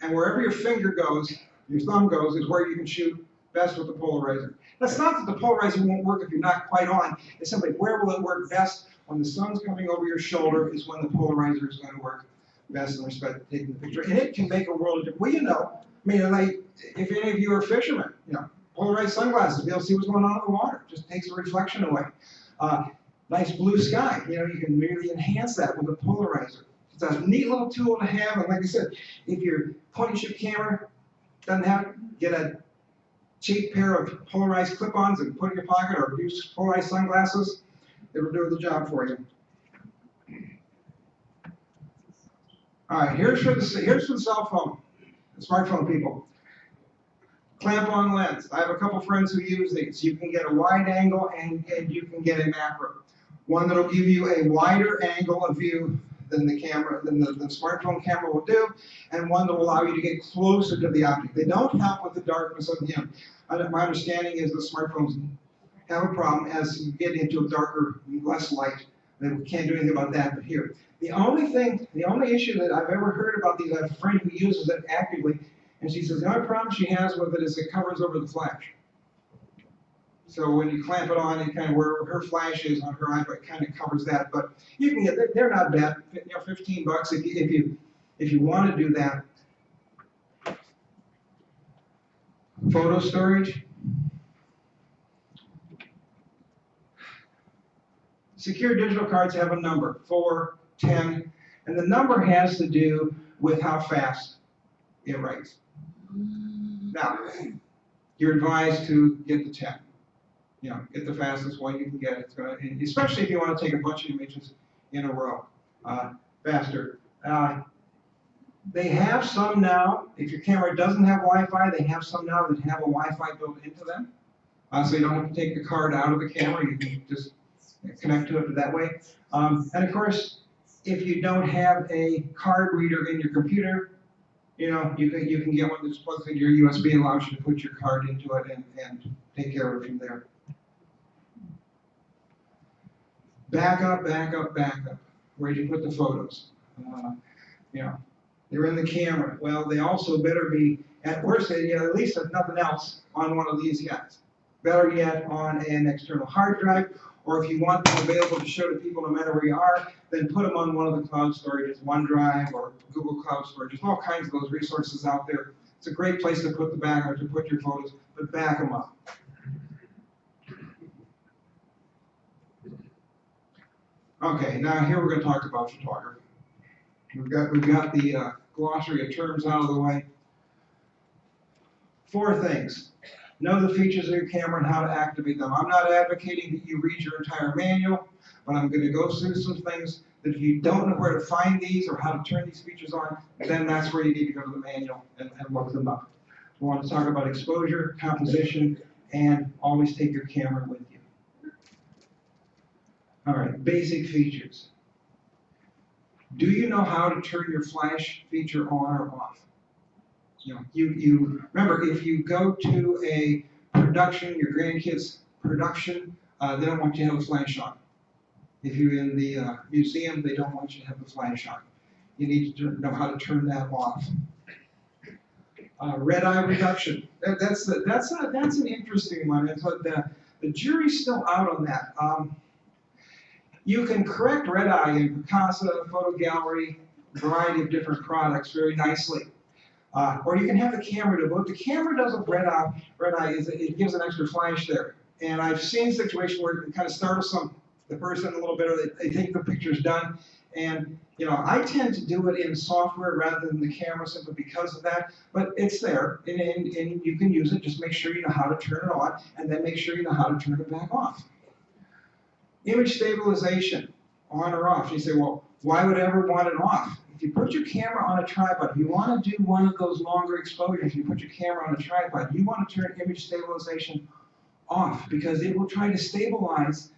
and wherever your finger goes, your thumb goes, is where you can shoot best with the polarizer. That's not that the polarizer won't work if you're not quite on. It's simply where will it work best? When the sun's coming over your shoulder is when the polarizer is going to work best in respect to taking the picture. And it can make a world of difference. Well, you know, I mean, like, if any of you are fishermen, you know, polarized sunglasses, be able to see what's going on in the water. Just takes the reflection away. Nice blue sky, you know, you can really enhance that with a polarizer. It's a neat little tool to have, and like I said, if your point and shoot camera doesn't have it, get a cheap pair of polarized clip-ons and put it in your pocket, or use polarized sunglasses. It'll do the job for you. All right, here's for the cell phone, the smartphone people. Clamp-on lens. I have a couple friends who use these. You can get a wide angle and you can get a macro. One that'll give you a wider angle of view than the smartphone camera will do, and one that will allow you to get closer to the object. They don't help with the darkness of the image. My understanding is the smartphones have a problem as you get into a darker, less light. We can't do anything about that, but here. The only issue that I've ever heard about these, I have a friend who uses it actively, and she says the only problem she has with it is it covers over the flash. So when you clamp it on, it kind of where her flash is on her iPad, kind of covers that. But you can get, they're not bad. You know, $15 if you want to do that. Photo storage. Secure digital cards have a number, 4, 10, and the number has to do with how fast it writes. Now, you're advised to get the 10. You know, get the fastest one you can get. It's gonna, especially if you want to take a bunch of images in a row, faster. They have some now. If your camera doesn't have Wi-Fi, they have some now that have a Wi-Fi built into them. So you don't have to take the card out of the camera, you can just connect to it that way. And of course, if you don't have a card reader in your computer, you can get one that's plugged into your USB, allows you to put your card into it and take care of it from there. Backup. Where do you put the photos? They're in the camera. Well, they also better be, at worst, at least if nothing else, on one of these guys. Better yet, on an external hard drive, or if you want them available to show to people no matter where you are, then put them on one of the cloud storages, OneDrive or Google Cloud Storage. There's all kinds of those resources out there. It's a great place to put the backup, to put your photos, but back them up. Okay, now here we're going to talk about photography. We've got the glossary of terms out of the way. 4 things. Know the features of your camera and how to activate them. I'm not advocating that you read your entire manual, but I'm going to go through some things that if you don't know where to find these or how to turn these features on, then that's where you need to go to the manual and look them up. We want to talk about exposure, composition, and always take your camera with you. All right, basic features. Do you know how to turn your flash feature on or off? You remember, if you go to a production, your grandkids' production, they don't want you to have a flash on. If you're in the museum, they don't want you to have the flash on. You need to know how to turn that off. Red eye reduction. That's an interesting one. The jury's still out on that. You can correct red eye in Picasa, Photo Gallery, a variety of different products very nicely. Or you can have the camera do it. What the camera does with red eye is it gives an extra flash there. And I've seen situations where it kind of startles the person a little bit, or they think the picture's done. And I tend to do it in software rather than the camera simply because of that. But it's there, and you can use it. Just make sure you know how to turn it on, and then make sure you know how to turn it back off. Image stabilization, on or off. You say, well, why would I ever want it off? If you put your camera on a tripod, if you want to do one of those longer exposures, you put your camera on a tripod, you want to turn image stabilization off because it will try to stabilize,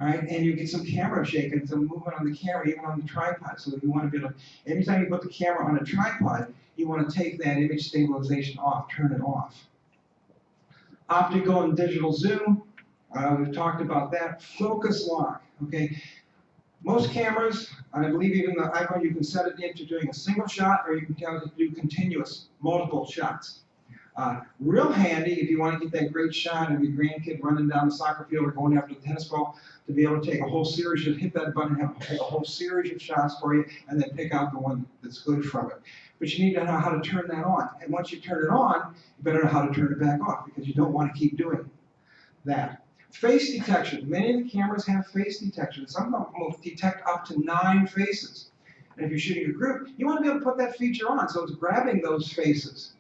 all right, and you get some camera shake and some movement on the camera, even on the tripod. So you want to be able to, anytime you put the camera on a tripod, you want to take that image stabilization off, turn it off. Optical and digital zoom. We've talked about that. Focus lock, okay? Most cameras, and I believe even the iPhone, you can set it into doing a single shot, or you can tell it to do continuous, multiple shots. Real handy if you want to get that great shot of your grandkid running down the soccer field or going after the tennis ball, to be able to take a whole series, just hit that button, have a whole series of shots for you, and then pick out the one that's good from it. But you need to know how to turn that on. And once you turn it on, you better know how to turn it back off, because you don't want to keep doing that. Face detection. Many of the cameras have face detection. Some of them will detect up to 9 faces. And if you're shooting a group, you want to be able to put that feature on, so it's grabbing those faces.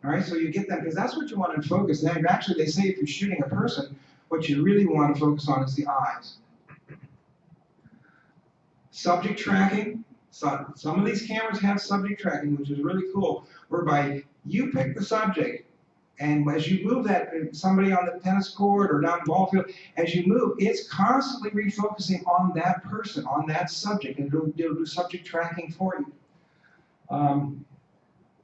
All right, so you get them, because that's what you want to focus. And actually, they say if you're shooting a person, what you really want to focus on is the eyes. Subject tracking. So some of these cameras have subject tracking, which is really cool, whereby you pick the subject, and as you move that, somebody on the tennis court or down the ball field, as you move, it's constantly refocusing on that person, on that subject, and it'll do subject tracking for you.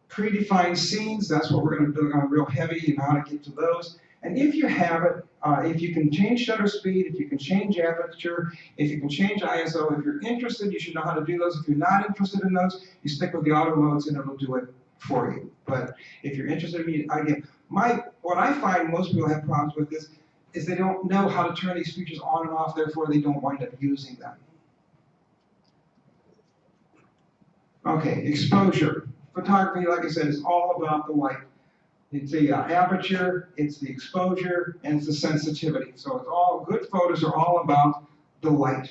Predefined scenes, that's what we're going to do on real heavy, you know how to get to those. And if you have it, if you can change shutter speed, if you can change aperture, if you can change ISO, if you're interested, you should know how to do those. If you're not interested in those, you stick with the auto modes and it'll do it for you. But if you're interested in, again, what I find most people have problems with this is they don't know how to turn these features on and off, therefore they don't wind up using them. Okay, exposure. Photography, like I said, is all about the light. It's the aperture, it's the exposure, and it's the sensitivity. So it's all, good photos are all about the light.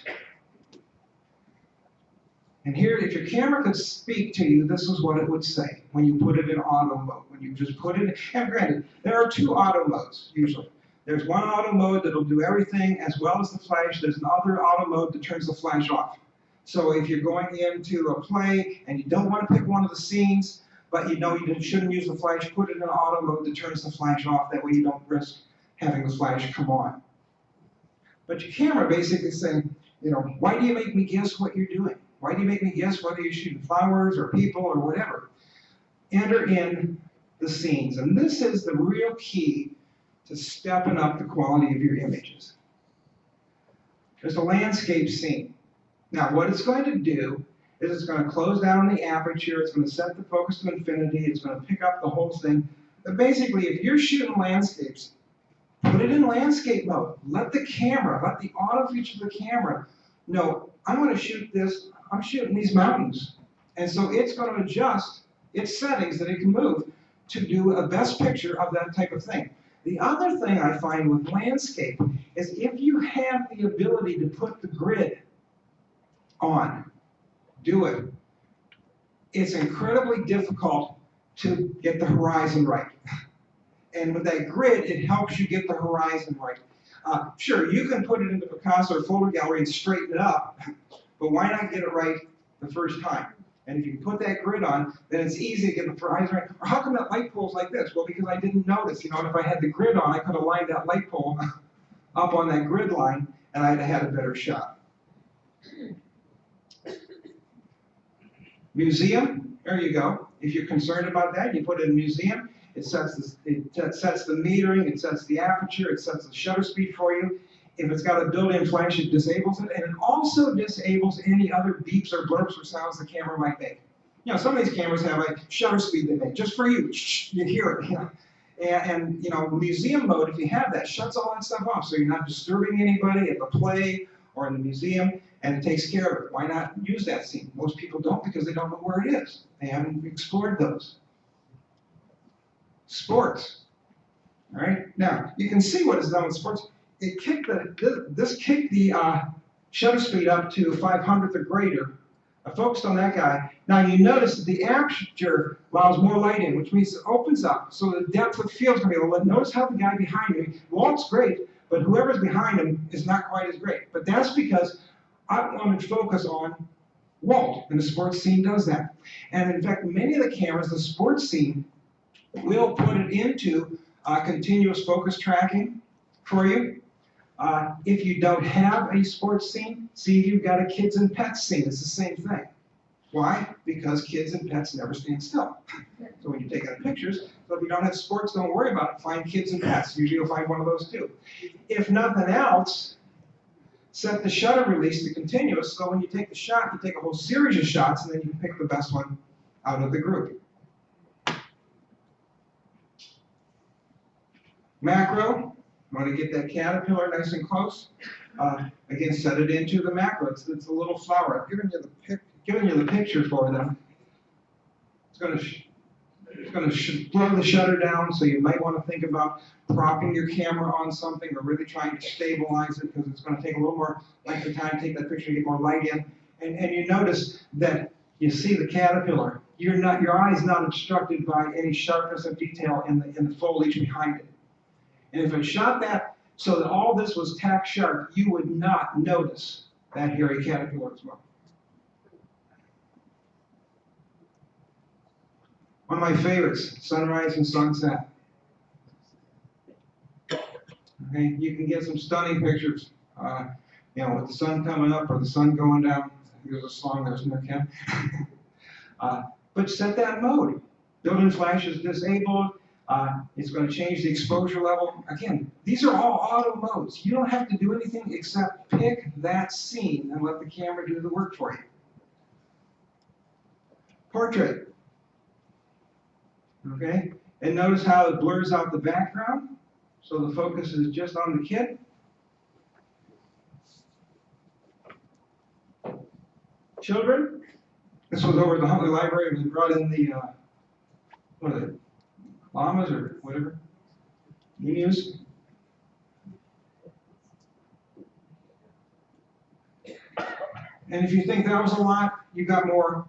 And here, if your camera could speak to you, this is what it would say when you put it in auto mode. When you just put it in, and granted, there are 2 auto modes, usually. There's one auto mode that'll do everything as well as the flash. There's another auto mode that turns the flash off. So if you're going into a play and you don't want to pick one of the scenes, but you know you shouldn't use the flash, put it in auto mode that turns the flash off. That way you don't risk having the flash come on. But your camera basically is saying, you know, why do you make me guess what you're doing? Why do you make me guess whether you're shooting flowers or people or whatever? Enter in the scenes. And this is the real key to stepping up the quality of your images. There's a landscape scene. Now, what it's going to do is it's going to close down the aperture, it's going to set the focus to infinity, it's going to pick up the whole thing. But basically, if you're shooting landscapes, put it in landscape mode. Let the camera, let the auto feature of the camera know, I'm going to shoot this, I'm shooting these mountains. And so it's going to adjust its settings that it can move to do a best picture of that type of thing. The other thing I find with landscape is if you have the ability to put the grid on, do it. It's incredibly difficult to get the horizon right. And with that grid, it helps you get the horizon right. Sure, you can put it into Picasso or photo gallery and straighten it up, but why not get it right the first time? And if you can put that grid on, then it's easy to get the horizon right. Or how come that light pole's like this? Well, because I didn't notice. You know, and if I had the grid on, I could have lined that light pole up on that grid line, and I'd have had a better shot. Museum, there you go. If you're concerned about that, you put it in museum. It sets the metering, it sets the aperture, it sets the shutter speed for you. If it's got a built-in flash, it disables it, and it also disables any other beeps or blurps or sounds the camera might make. You know, some of these cameras have a shutter speed they make just for you. You hear it. You know? And you know, museum mode, if you have that, shuts all that stuff off, so you're not disturbing anybody at the play or in the museum, and it takes care of it. Why not use that scene? Most people don't because they don't know where it is. They haven't explored those. Sports. All right. Now you can see what it's done with sports. It kicked this kicked the shutter speed up to 500th or greater. I focused on that guy. Now you notice that the aperture allows more light in, which means it opens up, so the depth of field is going to be a little. Notice how the guy behind me, Walt's great, but whoever's behind him is not quite as great. But that's because I wanted to focus on Walt, and the sports scene does that. And in fact, many of the cameras, the sports scene, will put it into continuous focus tracking for you. If you don't have a sports scene, see if you've got a kids and pets scene. It's the same thing. Why? Because kids and pets never stand still. So when you take out pictures, so if you don't have sports, don't worry about it. Find kids and pets. Usually you'll find one of those too. If nothing else, set the shutter release to continuous, so when you take the shot, you take a whole series of shots, and then you can pick the best one out of the group. Macro, want to get that caterpillar nice and close. Again, set it into the macro. It's a little flower. I've given you the picture for them. It's going to blow the shutter down, so you might want to think about propping your camera on something or really trying to stabilize it, because it's going to take a little more length of time to take that picture to get more light in. And you notice that you see the caterpillar. Your eye is not obstructed by any sharpness of detail in the foliage behind it. And if I shot that so that all this was tack sharp, you would not notice that hairy caterpillar as well. One of my favorites, sunrise and sunset. Okay, you can get some stunning pictures, you know, with the sun coming up or the sun going down. I think there's a song there, isn't there, Ken? But set that mode. Built-in flash is disabled. It's going to change the exposure level. Again, these are all auto modes. You don't have to do anything except pick that scene and let the camera do the work for you. Portrait. Okay, and notice how it blurs out the background, so the focus is just on the kid. Children. This was over at the Huntley Library. We brought in the, what are they? Llamas or whatever, emus. And if you think that was a lot, you've got more.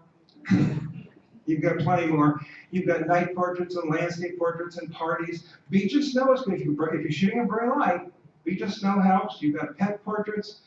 You've got plenty more. You've got night portraits and landscape portraits and parties. Beach and snow is good. If you're shooting in bright light, beach and snow helps. You've got pet portraits,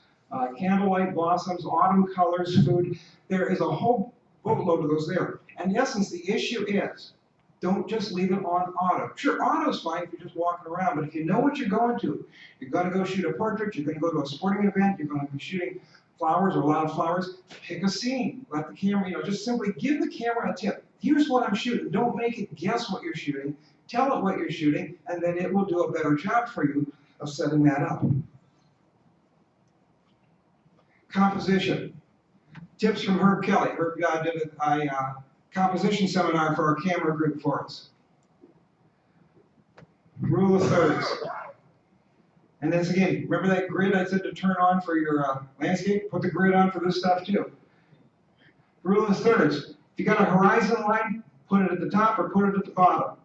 candlelight blossoms, autumn colors, food. There is a whole boatload of those there. And in essence, the issue is Don't just leave it on auto. Sure, auto's fine if you're just walking around, but if you know what you're going to, you're gonna go shoot a portrait, you're gonna go to a sporting event, you're gonna be shooting flowers or live flowers, pick a scene. Let the camera, just simply give the camera a tip. Here's what I'm shooting. Don't make it guess what you're shooting. Tell it what you're shooting, and then it will do a better job for you of setting that up. Composition. Tips from Herb Kelly. Herb did a composition seminar for our camera group for us. Rule of thirds. And then again, remember that grid I said to turn on for your landscape? Put the grid on for this stuff too. Rule of thirds. If you got a horizon line, put it at the top or put it at the bottom.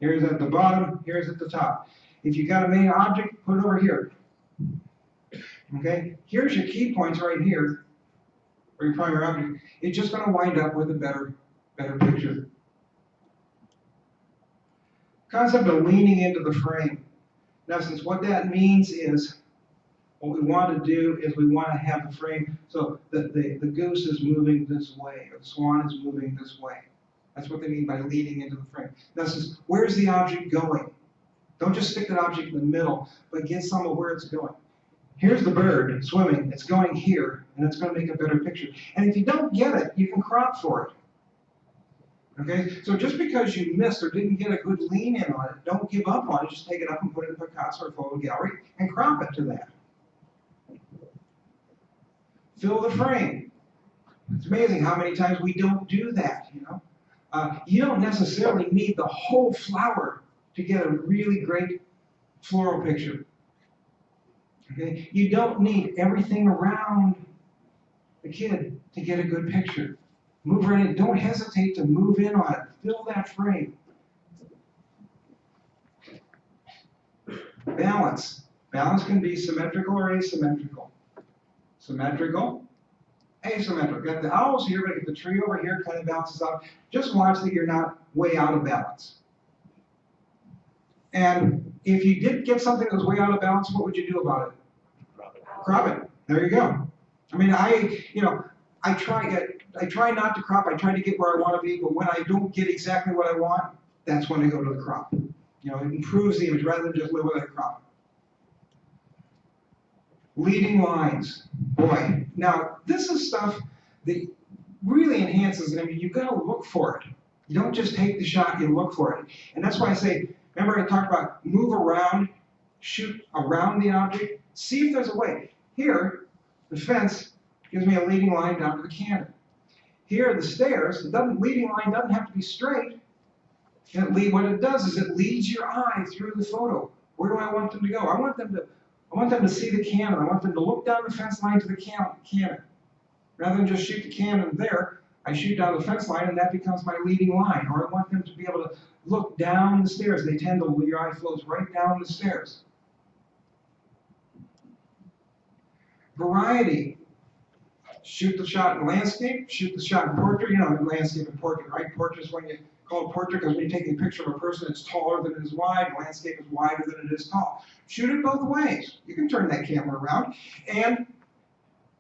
Here's at the bottom, here's at the top. If you got a main object, put it over here. Okay? Here's your key points right here, or your primary object. It's just going to wind up with a better picture. Concept of leaning into the frame. In essence, what that means is, what we want to do is we want to have the frame so that the goose is moving this way, or the swan is moving this way. That's what they mean by leading into the frame. In essence, where's the object going? Don't just stick that object in the middle, but get some of where it's going. Here's the bird swimming, it's going here, and it's going to make a better picture. And if you don't get it, you can crop for it. Okay, so just because you missed or didn't get a good lean in on it, don't give up on it. Just take it up and put it in Picasso or photo gallery and crop it to that. Fill the frame. It's amazing how many times we don't do that. You don't necessarily need the whole flower to get a really great floral picture. Okay, you don't need everything around the kid to get a good picture. Move right in. Don't hesitate to move in on it. Fill that frame. Balance. Balance can be symmetrical or asymmetrical. Symmetrical, asymmetrical. Got the owls here, but the tree over here kind of balances out. Just watch that you're not way out of balance. And if you did get something that was way out of balance, what would you do about it? Crop it. There you go. I mean, I try not to crop. I try to get where I want to be, but when I don't get exactly what I want, that's when I go to the crop. It improves the image rather than just live with a crop. Leading lines. Boy, now this is stuff that really enhances it. I mean, you've got to look for it. You don't just take the shot, you look for it. And that's why I say, remember I talked about move around, shoot around the object, see if there's a way. Here, the fence gives me a leading line down to the cannon. Here, the stairs, the leading line doesn't have to be straight. What it does is it leads your eye through the photo. Where do I want them to go? I want them to see the cannon. I want them to look down the fence line to the cannon. Rather than just shoot the cannon there, I shoot down the fence line and that becomes my leading line. Or I want them to be able to look down the stairs. Your eye flows right down the stairs. Variety. Shoot the shot in landscape, shoot the shot in portrait. Landscape and portrait, right? Portrait is when you call it portrait because when you take a picture of a person, it's taller than it is wide. Landscape is wider than it is tall. Shoot it both ways. You can turn that camera around and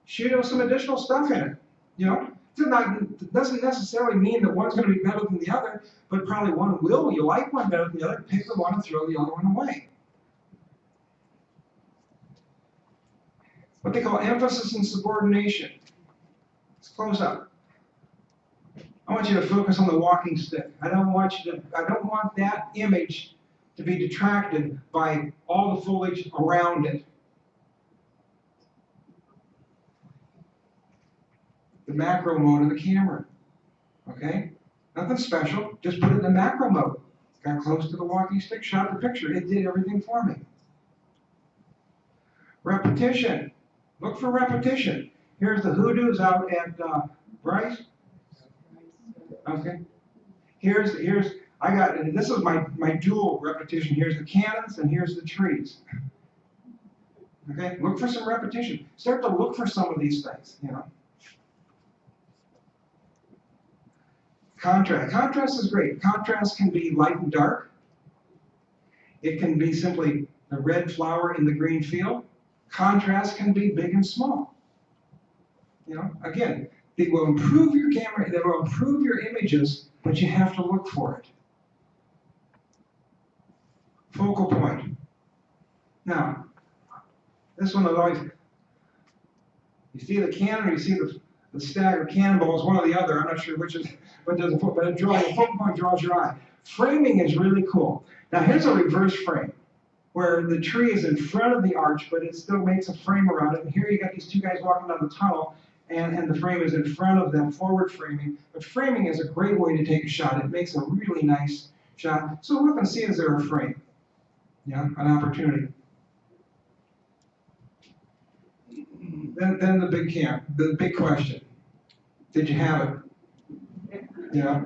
shoot with some additional stuff in it. It doesn't necessarily mean that one's going to be better than the other, but probably one will. You like one better than the other, pick the one and throw the other one away. What they call emphasis and subordination. Let's close up. I want you to focus on the walking stick. I don't want that image to be detracted by all the foliage around it. The macro mode of the camera. Okay? Nothing special, just put it in the macro mode. Got close to the walking stick, shot the picture. It did everything for me. Repetition. Look for repetition. Here's the hoodoos out at Bryce. Okay. And this is my dual repetition. Here's the cannons and here's the trees. Okay, look for some repetition. Start to look for some of these things, Contrast. Contrast is great. Contrast can be light and dark. It can be simply the red flower in the green field. Contrast can be big and small. Again, they will improve your camera, they will improve your images, but you have to look for it. focal point. Now, this one is always, you see the cannon or you see the stagger cannonballs, one or the other. I'm not sure which is, but does the focal point draws your eye. Framing is really cool. Now here's a reverse frame, where the tree is in front of the arch, but it still makes a frame around it. And here you got these two guys walking down the tunnel, and the frame is in front of them, forward framing. But framing is a great way to take a shot. It makes a really nice shot. So look and see, is there a frame? Yeah, an opportunity. Then the big question. Did you have it? Yeah.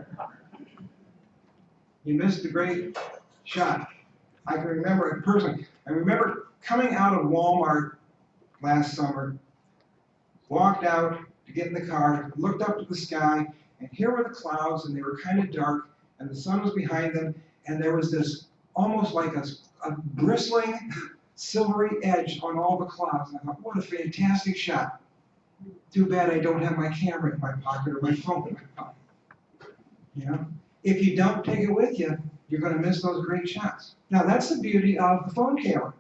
You missed a great shot. I can remember it personally. I remember coming out of Walmart last summer, walked out to get in the car, looked up to the sky, and here were the clouds, and they were kind of dark, and the sun was behind them, and there was this almost like a bristling silvery edge on all the clouds. And I thought, what a fantastic shot. Too bad I don't have my camera in my pocket or my phone in my pocket. You know? If you don't take it with you, you're going to miss those great shots. Now, that's the beauty of the phone camera,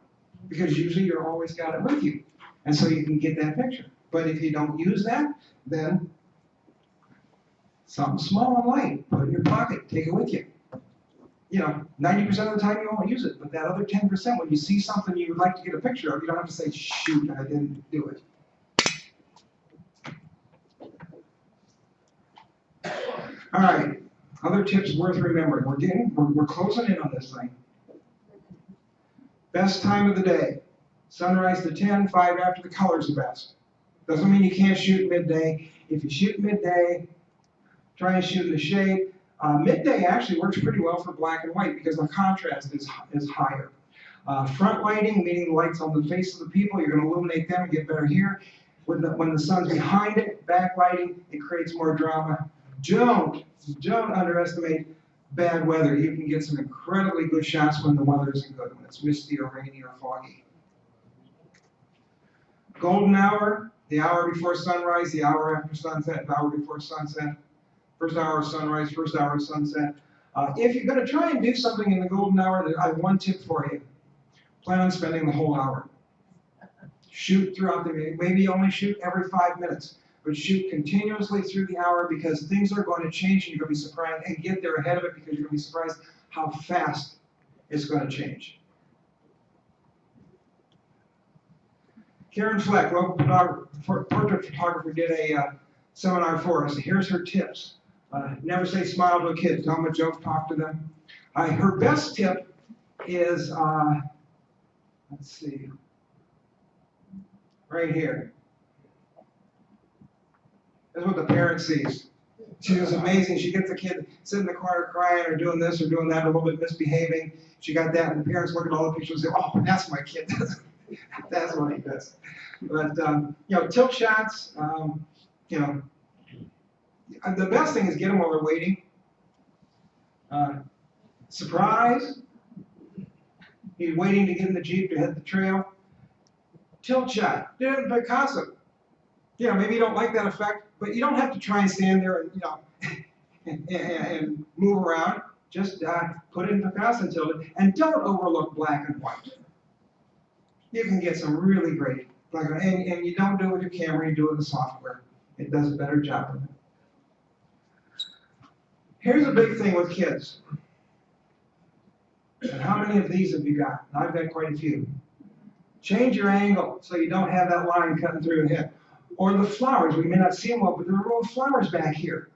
because usually you're always got it with you, and so you can get that picture. But if you don't use that, then something small and light, put it in your pocket, take it with you. You know, 90% of the time you won't use it, but that other 10%, when you see something you would like to get a picture of, you don't have to say, shoot, I didn't do it. All right, other tips worth remembering. We're closing in on this thing. Best time of the day, sunrise to 10, 5 after the color's the best. Doesn't mean you can't shoot midday. If you shoot midday, try and shoot in the shade. Midday actually works pretty well for black and white because the contrast is higher. Front lighting, meaning the lights on the face of the people, you're going to illuminate them and get better here. When the sun's behind it, backlighting, it creates more drama. Don't underestimate bad weather. You can get some incredibly good shots when the weather isn't good, when it's misty or rainy or foggy. Golden hour, the hour before sunrise, the hour after sunset, the hour before sunset. First hour of sunrise, first hour of sunset. If you're going to try and do something in the golden hour, I have one tip for you. Plan on spending the whole hour. Shoot throughout the day. Maybe only shoot every 5 minutes, but shoot continuously through the hour because things are going to change and you're going to be surprised, and get there ahead of it because you're going to be surprised how fast it's going to change. Karen Fleck, local portrait photographer, did a seminar for us. Here's her tips. Never say smile to a kid. Tell them a joke, talk to them. Her best tip is, let's see, right here. That's what the parent sees. She was amazing. She gets the kid sitting in the corner crying or doing this or doing that, a little bit misbehaving. She got that, and the parents look at all the pictures and say, oh, that's my kid. That's what he does. But, you know, tilt shots, you know, the best thing is get them while they're waiting. Surprise. He's waiting to get in the Jeep to hit the trail. Tilt shot. Do it in Picasso. You know, maybe you don't like that effect, but you don't have to try and stand there and, you know, and move around. Just put it in Picasso and tilt it. And don't overlook black and white. You can get some really great black and white. And you don't do it with your camera, you do it with the software. It does a better job of it. Here's a big thing with kids. And how many of these have you got? I've got quite a few. Change your angle so you don't have that line cutting through the head. Or the flowers, we may not see them well, but there are little flowers back here.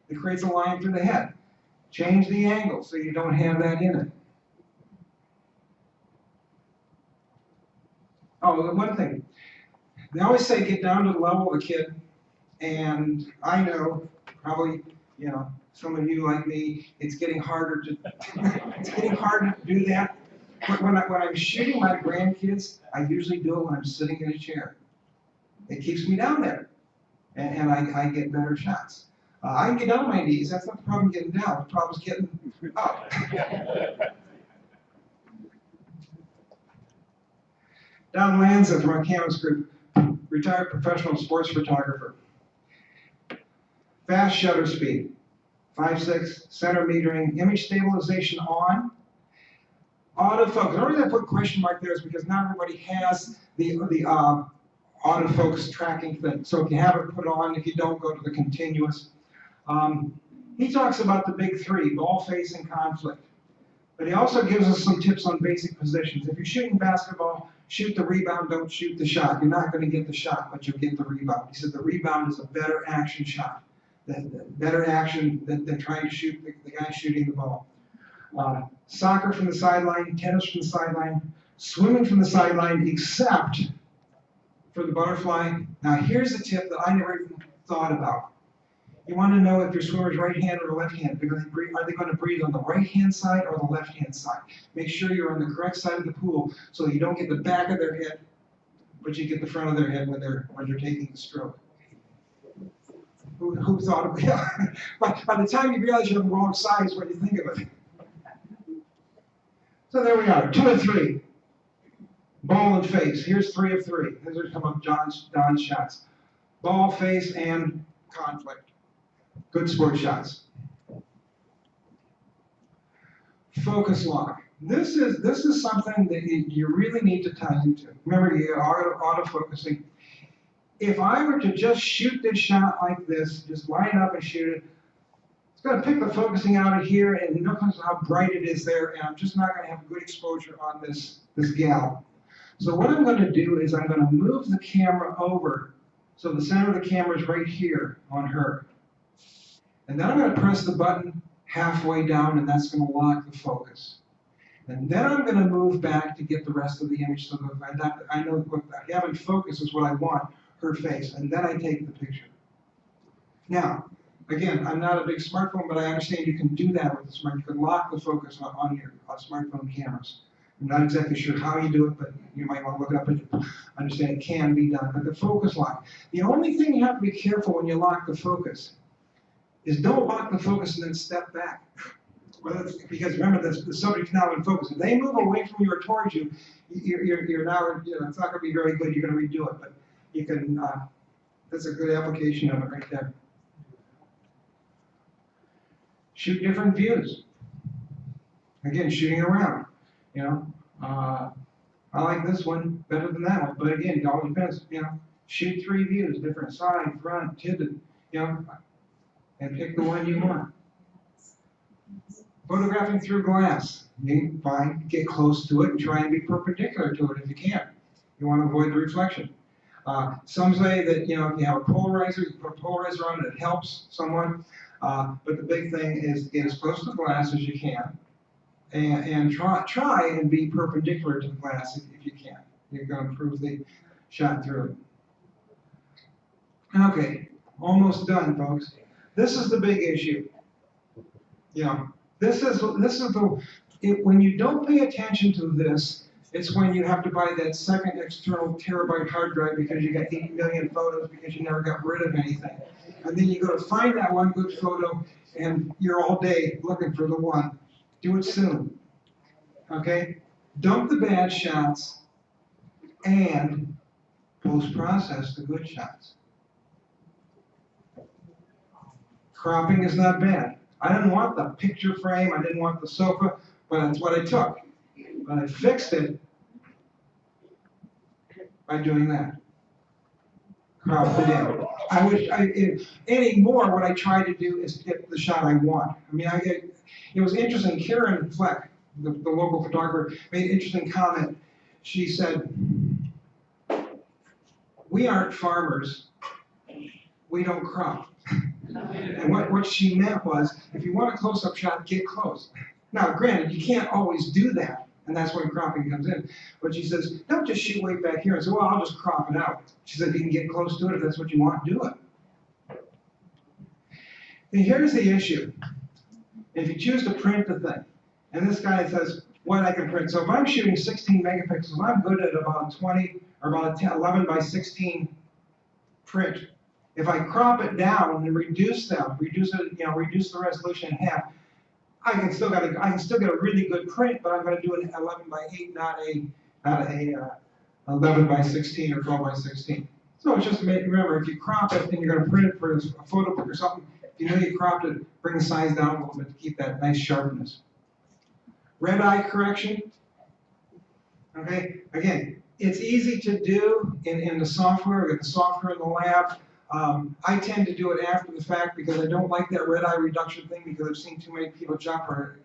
It creates a line through the head. Change the angle so you don't have that in it. Oh, the one thing. They always say get down to the level of the kid. And I know, probably, you know, some of you like me, it's getting harder to it's getting harder to do that. But when I'm shooting my grandkids, I usually do it when I'm sitting in a chair. It keeps me down there, and I get better shots. I can get down on my knees. That's not the problem getting down. The problem is getting up. Don Lanza from our Camas group, retired professional sports photographer. Fast shutter speed, 5.6, center metering, image stabilization on. Autofocus. The reason I put question mark there is because not everybody has the autofocus tracking thing. So if you have it put on, if you don't, go to the continuous. He talks about the big three: ball, face, and conflict. But he also gives us some tips on basic positions. If you're shooting basketball, shoot the rebound, don't shoot the shot. You're not going to get the shot, but you'll get the rebound. He said the rebound is a better action shot. Better action than trying to shoot the guy shooting the ball. Soccer from the sideline, tennis from the sideline, swimming from the sideline, except for the butterfly. Now here's a tip that I never even thought about. You want to know if your swimmer's right-handed or left-handed. Are they going to breathe on the right-hand side or the left-hand side? Make sure you're on the correct side of the pool so you don't get the back of their head, but you get the front of their head when they're taking the stroke. Who thought of it? By the time you realize you're on the wrong side is when you think of it. So there we are, 2 of 3. Ball and face. Here's 3 of 3. These are some of Don's shots. Ball, face, and conflict. Good sport shots. Focus lock. This is something that you really need to tie into. Remember, you're auto-focusing. If I were to just shoot this shot like this, just line up and shoot it, it's going to pick the focusing out of here, and look how bright it is there, and I'm just not going to have good exposure on this gal. So what I'm going to do is I'm going to move the camera over so the center of the camera is right here on her. And then I'm going to press the button halfway down, and that's going to lock the focus. And then I'm going to move back to get the rest of the image so that I know what I have in focus is what I want, her face. And then I take the picture. Now, again, I'm not a big smartphone, but I understand you can do that with the smartphone. You can lock the focus on your smartphone cameras. I'm not exactly sure how you do it, but you might want to look it up and understand it can be done. But the focus lock. The only thing you have to be careful when you lock the focus is don't lock the focus and then step back. Because remember, the subject's now in focus. If they move away from you or towards you, you're now, it's not going to be very good. You're going to redo it. But you can, that's a good application of it right there. Shoot different views. Again, shooting around. I like this one better than that one. But again, it all depends. Shoot 3 views, different side, front, tippet, and pick the one you want. Photographing through glass. You find, get close to it and try and be perpendicular to it if you can. You want to avoid the reflection. Some say that, if you have a polarizer, you put a polarizer on it, it helps someone. But the big thing is get as close to the glass as you can. And try and be perpendicular to the glass if you can. You're going to improve the shot through it. Okay, almost done, folks. This is the big issue. This is when you don't pay attention to this, it's when you have to buy that second external terabyte hard drive because you got 8 million photos because you never got rid of anything. And then you go to find that one good photo and you're all day looking for the one. Do it soon. Okay? Dump the bad shots and post-process the good shots. Cropping is not bad. I didn't want the picture frame, I didn't want the sofa, but that's what I took. But I fixed it by doing that. Cropped it in. I wish anymore what I try to do is get the shot I want. It was interesting, Karen Fleck, the local photographer, made an interesting comment. She said, "We aren't farmers, we don't crop." And what she meant was, if you want a close-up shot, get close. Now, granted, you can't always do that, and that's when cropping comes in. But she says, don't just shoot way back here and say, well, I'll just crop it out. She said, you can get close to it if that's what you want, do it. And here's the issue. If you choose to print the thing, and this guy says, what I can print. So if I'm shooting 16 megapixels, I'm good at about a 20 or about a 11 by 16 print. If I crop it down and reduce the resolution in half, I can still get a really good print, but I'm going to do an 11 by 8, not a 11 by 16 or 12 by 16. So it's just remember, if you crop it and you're going to print it for a photo book or something, if you know you cropped it, bring the size down a little bit to keep that nice sharpness. Red eye correction. Okay, again, it's easy to do in the software, we got the software in the lab. I tend to do it after the fact because I don't like that red eye reduction thing because I've seen too many people jump or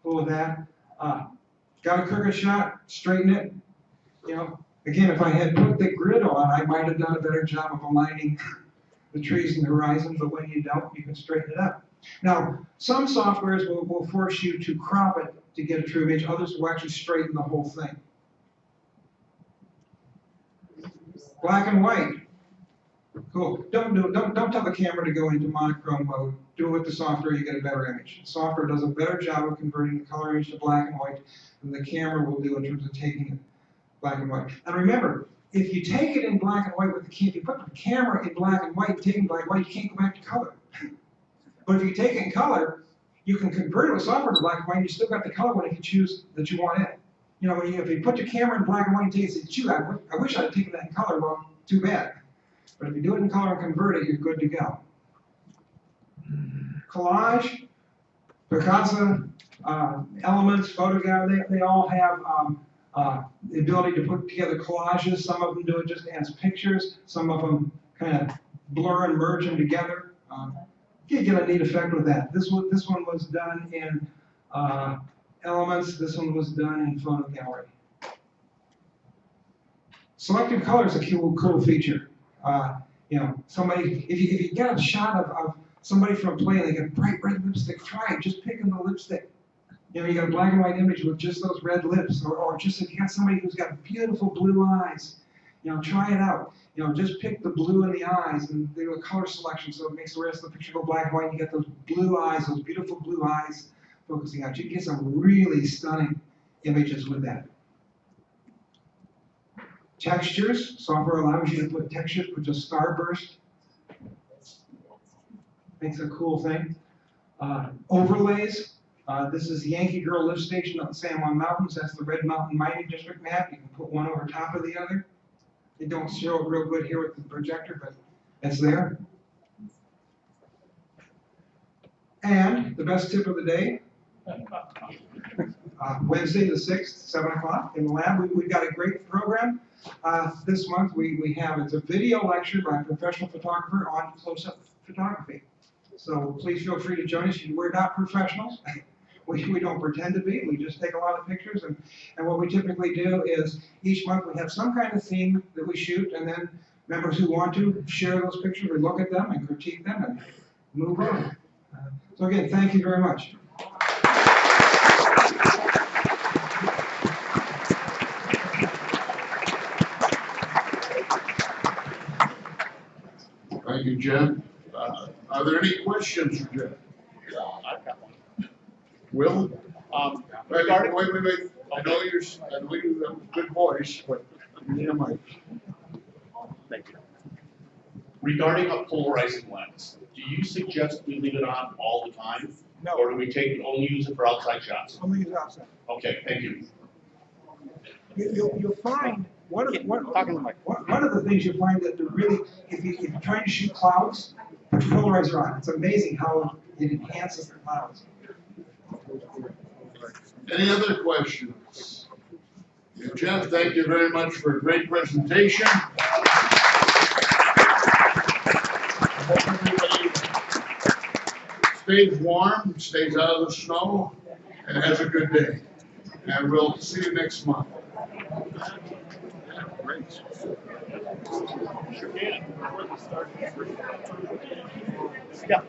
full of that. Got a crooked shot, straighten it. You know, again, if I had put the grid on, I might have done a better job of aligning the trees and the horizon, but when you don't, you can straighten it up. Now, some softwares will force you to crop it to get a true image, others will actually straighten the whole thing. Black and white. Cool. Don't tell the camera to go into monochrome mode. Do it with the software, you get a better image. The software does a better job of converting the color image to black and white than the camera will do in terms of taking it black and white. And remember, if you take it in black and white with the if you put the camera in black and white, take it in black and white, you can't go back to color. But if you take it in color, you can convert it with software to black and white, you still got the color one if you choose that you want it. You know, if you put your camera in black and white and take it and say, gee, I wish I'd taken that in color, well, too bad. But if you do it in color and convert it, you're good to go. Collage, Picasa, Elements, Photogap, they all have the ability to put together collages. Some of them do it just as pictures. Some of them kind of blur and merge them together. You get a neat effect with that. This one was done in Elements. This one was done in Photo Gallery. Selective color is a cool feature. You know, somebody, if you get a shot of somebody from a play and they got bright red lipstick, try it. Just pick in the lipstick. You know, you got a black and white image with just those red lips, or just if you got somebody who's got beautiful blue eyes, you know, try it out. You know, just pick the blue in the eyes and do a color selection so it makes the rest of the picture go black and white and you get those blue eyes, those beautiful blue eyes focusing out. You can get some really stunning images with that. Textures, software allows you to put textures with just starburst. Makes a cool thing. Overlays, this is the Yankee Girl lift station on the San Juan Mountains. That's the Red Mountain Mining District map. You can put one over top of the other. It don't show it real good here with the projector, but it's there. And the best tip of the day, Wednesday the 6th, 7 o'clock in the lab. We've got a great program. This month we have, it's a video lecture by a professional photographer on close-up photography. So please feel free to join us. We're not professionals. We don't pretend to be. We just take a lot of pictures. And what we typically do is each month we have some kind of theme that we shoot, and then members who want to share those pictures, we look at them and critique them and move on. So again, thank you very much. Thank you, Jim. Are there any questions for Jim? I've got one. Will? Wait. Regarding, I know you have a good voice, but you need a mic. thank you. Regarding a polarizing lens, do you suggest we leave it on all the time? No. Or do we only use it for outside shots? Only use outside. Okay, thank you. You'll find one of the things you'll find that really, if you're trying to shoot clouds, put your polarizer on. It's amazing how it enhances the clouds. Any other questions? Jeff, thank you very much for a great presentation. I hope everybody stays warm, stays out of the snow, and has a good day. And we'll see you next month. Great. Yeah.